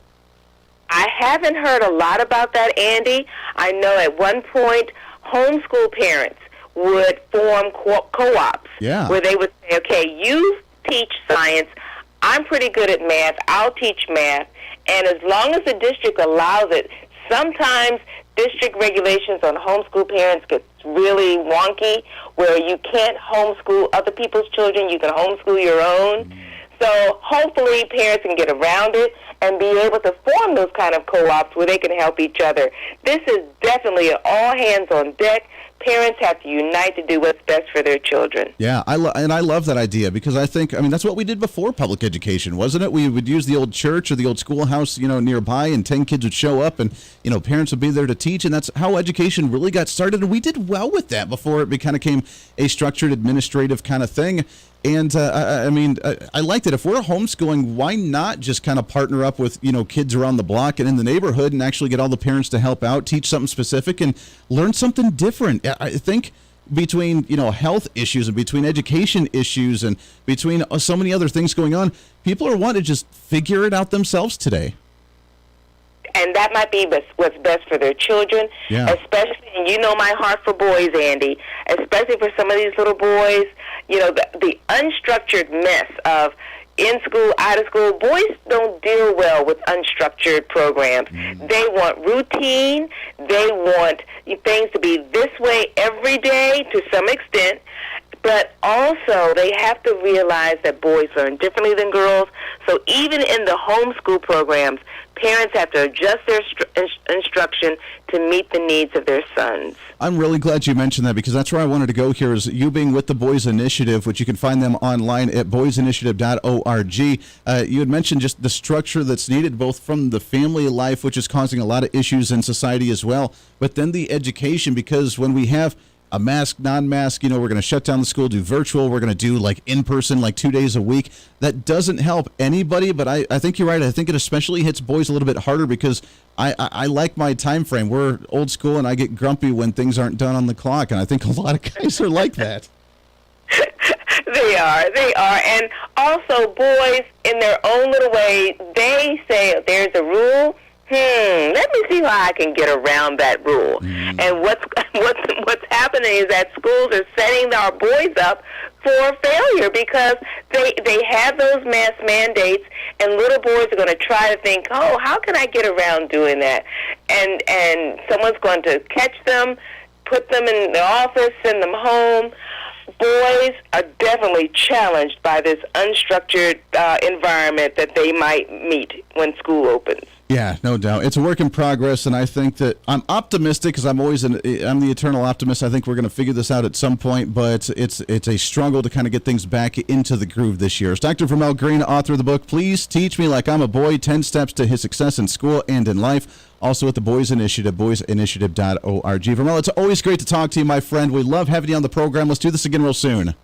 I haven't heard a lot about that, Andy. I know at one point homeschool parents would form co-ops where they would say, okay, you teach science, I'm pretty good at math, I'll teach math, and as long as the district allows it, sometimes district regulations on homeschool parents get really wonky, where you can't homeschool other people's children, you can homeschool your own. So hopefully parents can get around it and be able to form those kind of co-ops where they can help each other. This is definitely an all hands on deck. Parents have to unite to do what's best for their children. Yeah, I love that idea because I mean, that's what we did before public education, wasn't it? We would use the old church or the old schoolhouse, nearby, and 10 kids would show up, and, parents would be there to teach, and that's how education really got started, and we did well with that before it kind of became a structured administrative kind of thing. And, I liked it. If we're homeschooling, why not just kind of partner up with, kids around the block and in the neighborhood and actually get all the parents to help out, teach something specific, and learn something different? I think between, health issues and between education issues and between so many other things going on, people are wanting to just figure it out themselves today. And that might be what's best for their children, especially, and you know my heart for boys, Andy, especially for some of these little boys, the unstructured mess of in school, out of school. Boys don't deal well with unstructured programs. They want routine. They want things to be this way every day to some extent. But also, they have to realize that boys learn differently than girls. So even in the homeschool programs, parents have to adjust their instruction to meet the needs of their sons. I'm really glad you mentioned that because that's where I wanted to go here is you being with the Boys Initiative, which you can find them online at boysinitiative.org. You had mentioned just the structure that's needed both from the family life, which is causing a lot of issues in society as well, but then the education, because when we have a mask, non-mask, we're going to shut down the school, do virtual, we're going to do like in-person, like 2 days a week. That doesn't help anybody, but I think you're right. I think it especially hits boys a little bit harder because I like my time frame. We're old school and I get grumpy when things aren't done on the clock, and I think a lot of guys are like that. They are. And also boys, in their own little way, they say there's a rule. Let me see how I can get around that rule. And what's happening is that schools are setting our boys up for failure because they have those mask mandates, and little boys are going to try to think, oh, how can I get around doing that? And someone's going to catch them, put them in the office, send them home. Boys are definitely challenged by this unstructured environment that they might meet when school opens. Yeah, no doubt. It's a work in progress, and I think that I'm optimistic because I'm the eternal optimist. I think we're going to figure this out at some point, but it's a struggle to kind of get things back into the groove this year. As Dr. VERMELLE, GREENE, author of the book, Please Teach Me Like I'm a Boy, 10 Steps to His Success in School and in Life. Also at the Boys Initiative, boysinitiative.org. VERMELLE, it's always great to talk to you, my friend. We love having you on the program. Let's do this again real soon.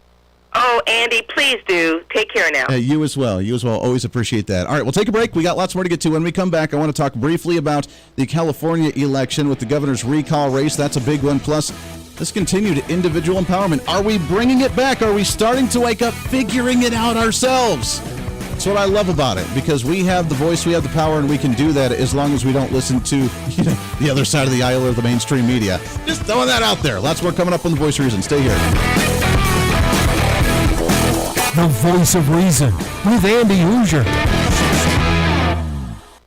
Oh, Andy, please do. Take care now. You as well. Always appreciate that. All right, we'll take a break. We got lots more to get to. When we come back, I want to talk briefly about the California election with the governor's recall race. That's a big one. Plus, this continued individual empowerment. Are we bringing it back? Are we starting to wake up, figuring it out ourselves? That's what I love about it, because we have the voice, we have the power, and we can do that as long as we don't listen to the other side of the aisle or the mainstream media. Just throwing that out there. Lots more coming up on The Voice of Reason. Stay here. The Voice of Reason with Andy Hooser.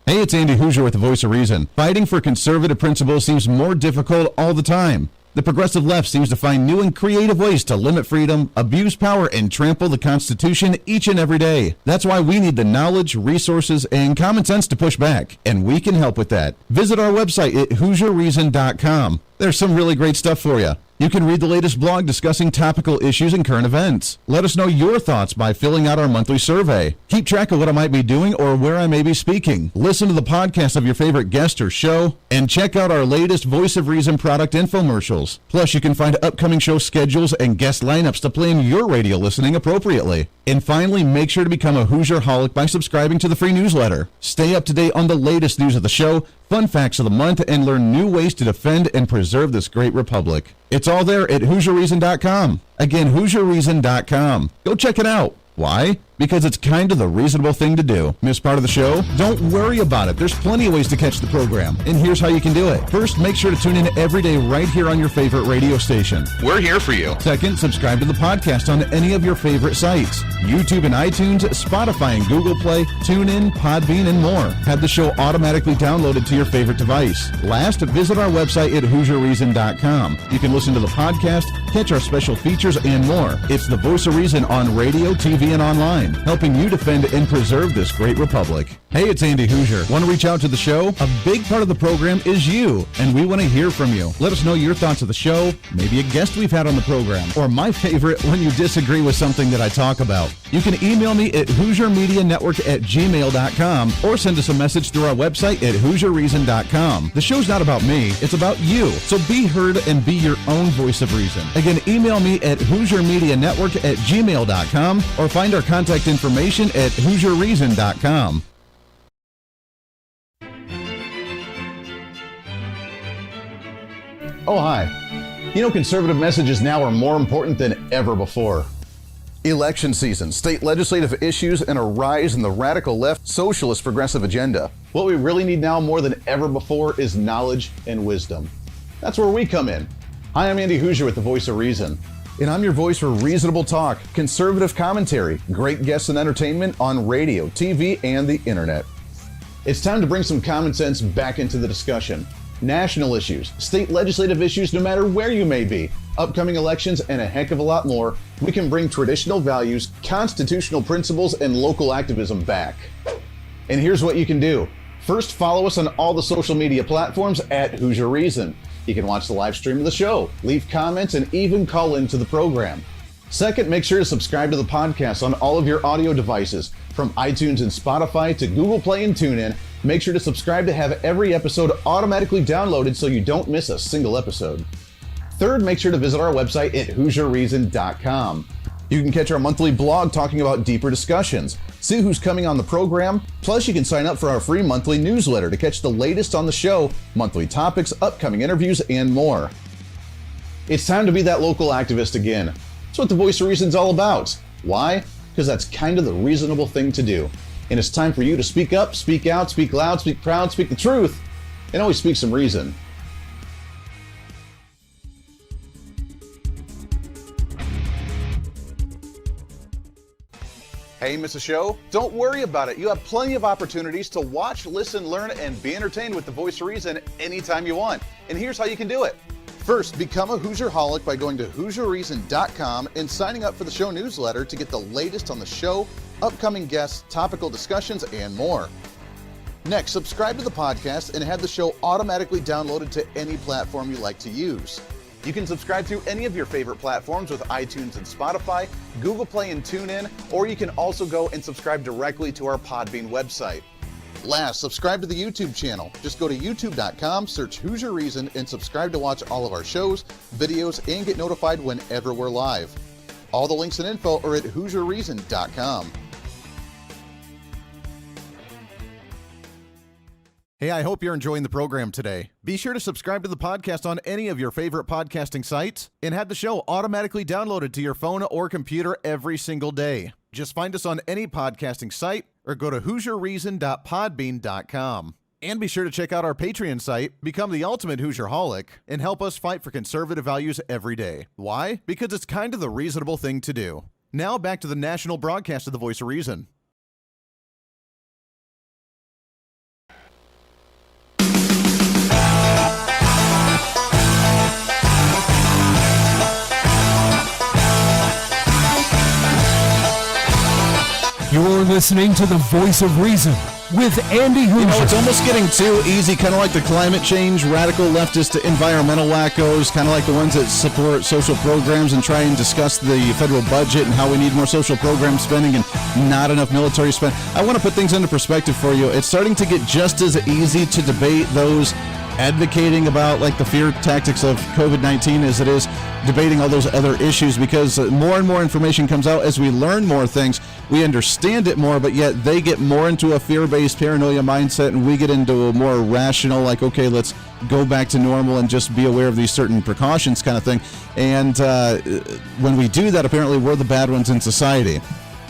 Hey, it's Andy Hooser with The Voice of Reason. Fighting for conservative principles seems more difficult all the time. The progressive left seems to find new and creative ways to limit freedom, abuse power, and trample the Constitution each and every day. That's why we need the knowledge, resources, and common sense to push back, and we can help with that. Visit our website at HooserReason.com. There's some really great stuff for you. You can read the latest blog discussing topical issues and current events. Let us know your thoughts by filling out our monthly survey. Keep track of what I might be doing or where I may be speaking. Listen to the podcast of your favorite guest or show, and check out our latest Voice of Reason product infomercials. Plus, you can find upcoming show schedules and guest lineups to plan your radio listening appropriately. And finally, make sure to become a Hoosier-holic by subscribing to the free newsletter. Stay up to date on the latest news of the show, fun facts of the month, and learn new ways to defend and preserve this great republic. It's all there at HooserReason.com. Again, HooserReason.com. Go check it out. Why? Because it's kind of the reasonable thing to do. Miss part of the show? Don't worry about it. There's plenty of ways to catch the program. And here's how you can do it. First, make sure to tune in every day right here on your favorite radio station. We're here for you. Second, subscribe to the podcast on any of your favorite sites. YouTube and iTunes, Spotify and Google Play, TuneIn, Podbean, and more. Have the show automatically downloaded to your favorite device. Last, visit our website at HooserReason.com. You can listen to the podcast, catch our special features, and more. It's the Voice of Reason on radio, TV, and online. Reason, helping you defend and preserve this great republic. Hey, it's Andy Hooser. Want to reach out to the show? A big part of the program is you, and we want to hear from you. Let us know your thoughts of the show, maybe a guest we've had on the program, or my favorite, when you disagree with something that I talk about. You can email me at HooserMediaNetwork@gmail.com or send us a message through our website at HooserReason.com. The show's not about me, it's about you. So be heard and be your own voice of reason. Again, email me at HooserMediaNetwork@gmail.com or find our contact information at HooserReason.com. Oh, hi. You know, conservative messages now are more important than ever before. Election season, state legislative issues, and a rise in the radical left socialist progressive agenda. What we really need now more than ever before is knowledge and wisdom. That's where we come in. Hi, I'm Andy Hooser with the Voice of Reason. And I'm your voice for reasonable talk, conservative commentary, great guests and entertainment on radio, TV, and the internet. It's time to bring some common sense back into the discussion. National issues, state legislative issues, no matter where you may be, upcoming elections, and a heck of a lot more, we can bring traditional values, constitutional principles, and local activism back. And here's what you can do. First, follow us on all the social media platforms at Hooser Reason. You can watch the live stream of the show, leave comments, and even call into the program. Second, make sure to subscribe to the podcast on all of your audio devices, from iTunes and Spotify to Google Play and TuneIn. Make sure to subscribe to have every episode automatically downloaded so you don't miss a single episode. Third, make sure to visit our website at HooserReason.com. You can catch our monthly blog talking about deeper discussions, see who's coming on the program, plus you can sign up for our free monthly newsletter to catch the latest on the show, monthly topics, upcoming interviews, and more. It's time to be that local activist again. That's what the Voice of Reason's all about. Why? Because that's kind of the reasonable thing to do. And it's time for you to speak up, speak out, speak loud, speak proud, speak the truth, and always speak some reason. Hey, miss a show? Don't worry about it. You have plenty of opportunities to watch, listen, learn, and be entertained with the Voice of Reason anytime you want. And here's how you can do it. First, become a Hooserholic by going to HooserReason.com and signing up for the show newsletter to get the latest on the show, upcoming guests, topical discussions, and more. Next, subscribe to the podcast and have the show automatically downloaded to any platform you like to use. You can subscribe through any of your favorite platforms with iTunes and Spotify, Google Play and TuneIn, or you can also go and subscribe directly to our Podbean website. Last, subscribe to the YouTube channel. Just go to youtube.com, search Hooser Reason, and subscribe to watch all of our shows, videos, and get notified whenever we're live. All the links and info are at HooserReason.com. Hey, I hope you're enjoying the program today. Be sure to subscribe to the podcast on any of your favorite podcasting sites and have the show automatically downloaded to your phone or computer every single day. Just find us on any podcasting site or go to HooserReason.podbean.com. And be sure to check out our Patreon site, become the ultimate Hooserholic, and help us fight for conservative values every day. Why? Because it's kind of the reasonable thing to do. Now back to the national broadcast of the Voice of Reason. You're listening to the Voice of Reason with Andy Hooser. You know, it's almost getting too easy, kind of like the climate change, radical leftist, environmental wackos, kind of like the ones that support social programs and try and discuss the federal budget and how we need more social program spending and not enough military spend. I want to put things into perspective for you. It's starting to get just as easy to debate those advocating about like the fear tactics of COVID-19 as it is debating all those other issues, because more and more information comes out as we learn more things. We understand it more, but yet they get more into a fear-based paranoia mindset and we get into a more rational, like, okay, let's go back to normal and just be aware of these certain precautions kind of thing. And when we do that, apparently we're the bad ones in society.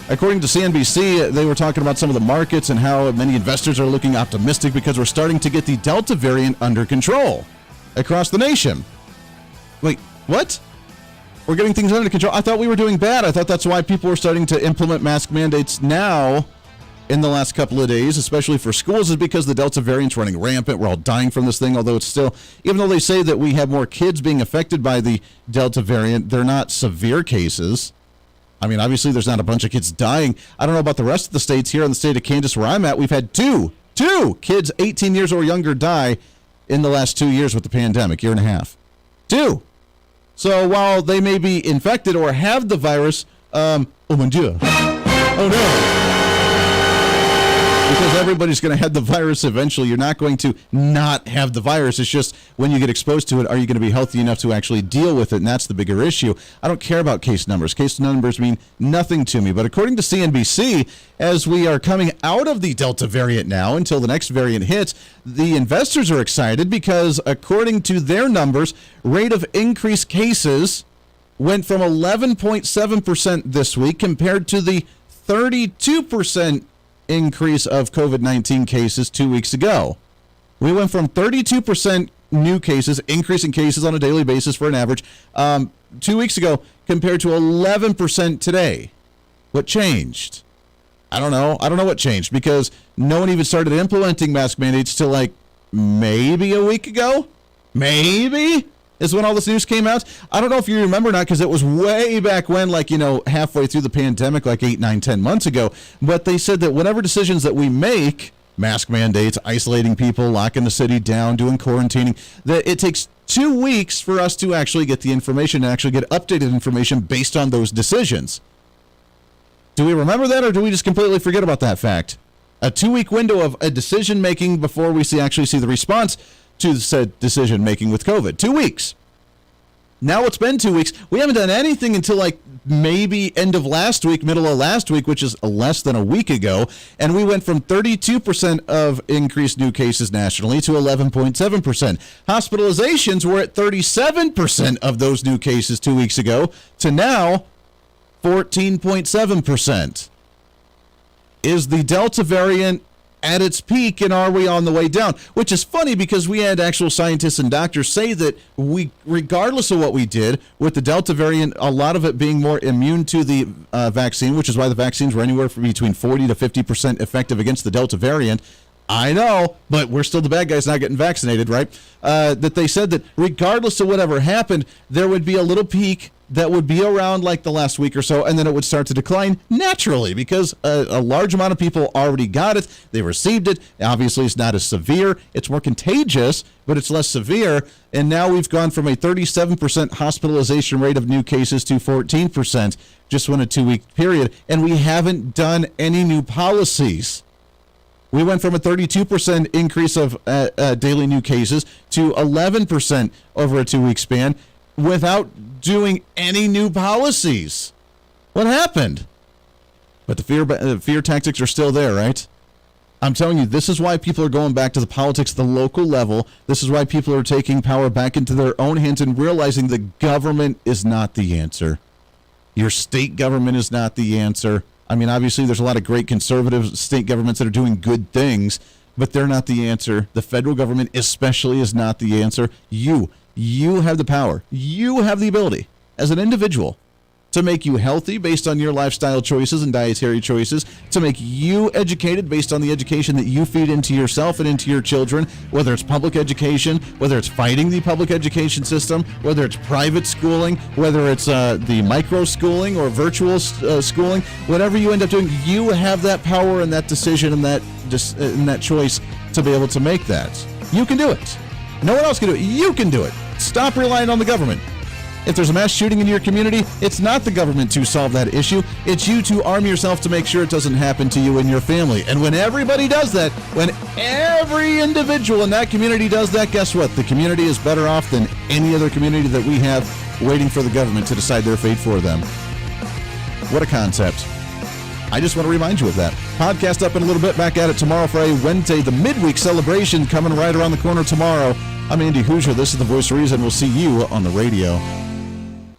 According to CNBC, they were talking about some of the markets and how many investors are looking optimistic because we're starting to get the Delta variant under control across the nation. Wait, what? We're getting things under control? I thought we were doing bad. I thought that's why people were starting to implement mask mandates now in the last couple of days, especially for schools, is because the Delta variant's running rampant. We're all dying from this thing, although it's still, even though they say that we have more kids being affected by the Delta variant, they're not severe cases. I mean, obviously there's not a bunch of kids dying. I don't know about the rest of the states. Here in the state of Kansas where I'm at, we've had two kids 18 years or younger die in the last 2 years with the pandemic, year and a half. 2. So while they may be infected or have the virus, oh mon Dieu. Oh no. Because everybody's going to have the virus eventually. You're not going to not have the virus. It's just when you get exposed to it, are you going to be healthy enough to actually deal with it? And that's the bigger issue. I don't care about case numbers. Case numbers mean nothing to me. But according to CNBC, as we are coming out of the Delta variant now until the next variant hits, the investors are excited because according to their numbers, rate of increased cases went from 11.7% this week compared to the 32% increase of COVID-19 cases 2 weeks ago. We went from 32% new cases, increasing cases on a daily basis for an average, 2 weeks ago compared to 11% today. What changed? I don't know. I don't know what changed because no one even started implementing mask mandates till like maybe a week ago. Maybe is when all this news came out. I don't know if you remember or not because it was way back when, like, halfway through the pandemic, like 8, 9, 10 months ago. But they said that whatever decisions that we make, mask mandates, isolating people, locking the city down, doing quarantining, that it takes 2 weeks for us to actually get the information and actually get updated information based on those decisions. Do we remember that or do we just completely forget about that fact? A 2-week window of a decision making before we actually see the response to said decision making with COVID. 2 weeks. Now it's been 2 weeks. We haven't done anything until like maybe end of last week, middle of last week, which is less than a week ago. And we went from 32% of increased new cases nationally to 11.7%. Hospitalizations were at 37% of those new cases 2 weeks ago to now 14.7%. Is the Delta variant at its peak, and are we on the way down? Which is funny because we had actual scientists and doctors say that we, regardless of what we did with the Delta variant, a lot of it being more immune to the vaccine, which is why the vaccines were anywhere from between 40 to 50% effective against the Delta variant. I know, but we're still the bad guys not getting vaccinated, right? That they said that regardless of whatever happened, there would be a little peak that would be around like the last week or so, and then it would start to decline naturally because a large amount of people already got it. They received it. Obviously, it's not as severe. It's more contagious, but it's less severe. And now we've gone from a 37% hospitalization rate of new cases to 14% just in a 2-week period, and we haven't done any new policies. We went from a 32% increase of daily new cases to 11% over a 2-week span without doing any new policies. What happened? But the fear tactics are still there, right? I'm telling you, this is why people are going back to the politics at the local level. This is why people are taking power back into their own hands and realizing the government is not the answer. Your state government is not the answer. I mean, obviously, there's a lot of great conservative state governments that are doing good things, but they're not the answer. The federal government especially is not the answer. You have the power. You have the ability as an individual to make you healthy based on your lifestyle choices and dietary choices, to make you educated based on the education that you feed into yourself and into your children, whether it's public education, whether it's fighting the public education system, whether it's private schooling, whether it's the micro schooling or virtual schooling, whatever you end up doing, you have that power and that decision and that choice to be able to make that. You can do it. No one else can do it. You can do it. Stop relying on the government. If there's a mass shooting in your community, it's not the government to solve that issue. It's you to arm yourself to make sure it doesn't happen to you and your family. And when everybody does that, when every individual in that community does that, guess what? The community is better off than any other community that we have waiting for the government to decide their fate for them. What a concept. I just want to remind you of that. Podcast up in a little bit. Back at it tomorrow for a Wednesday, the midweek celebration coming right around the corner tomorrow. I'm Andy Hooser. This is The Voice of Reason. We'll see you on the radio.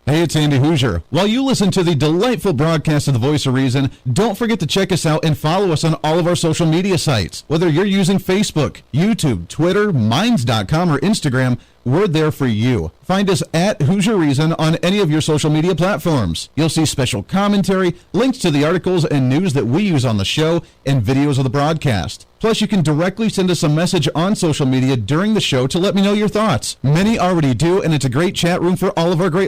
Hey, it's Andy Hooser. While you listen to the delightful broadcast of The Voice of Reason, don't forget to check us out and follow us on all of our social media sites. Whether you're using Facebook, YouTube, Twitter, Minds.com, or Instagram, we're there for you. Find us at Hooser Reason on any of your social media platforms. You'll see special commentary, links to the articles and news that we use on the show, and videos of the broadcast. Plus, you can directly send us a message on social media during the show to let me know your thoughts. Many already do, and it's a great chat room for all of our great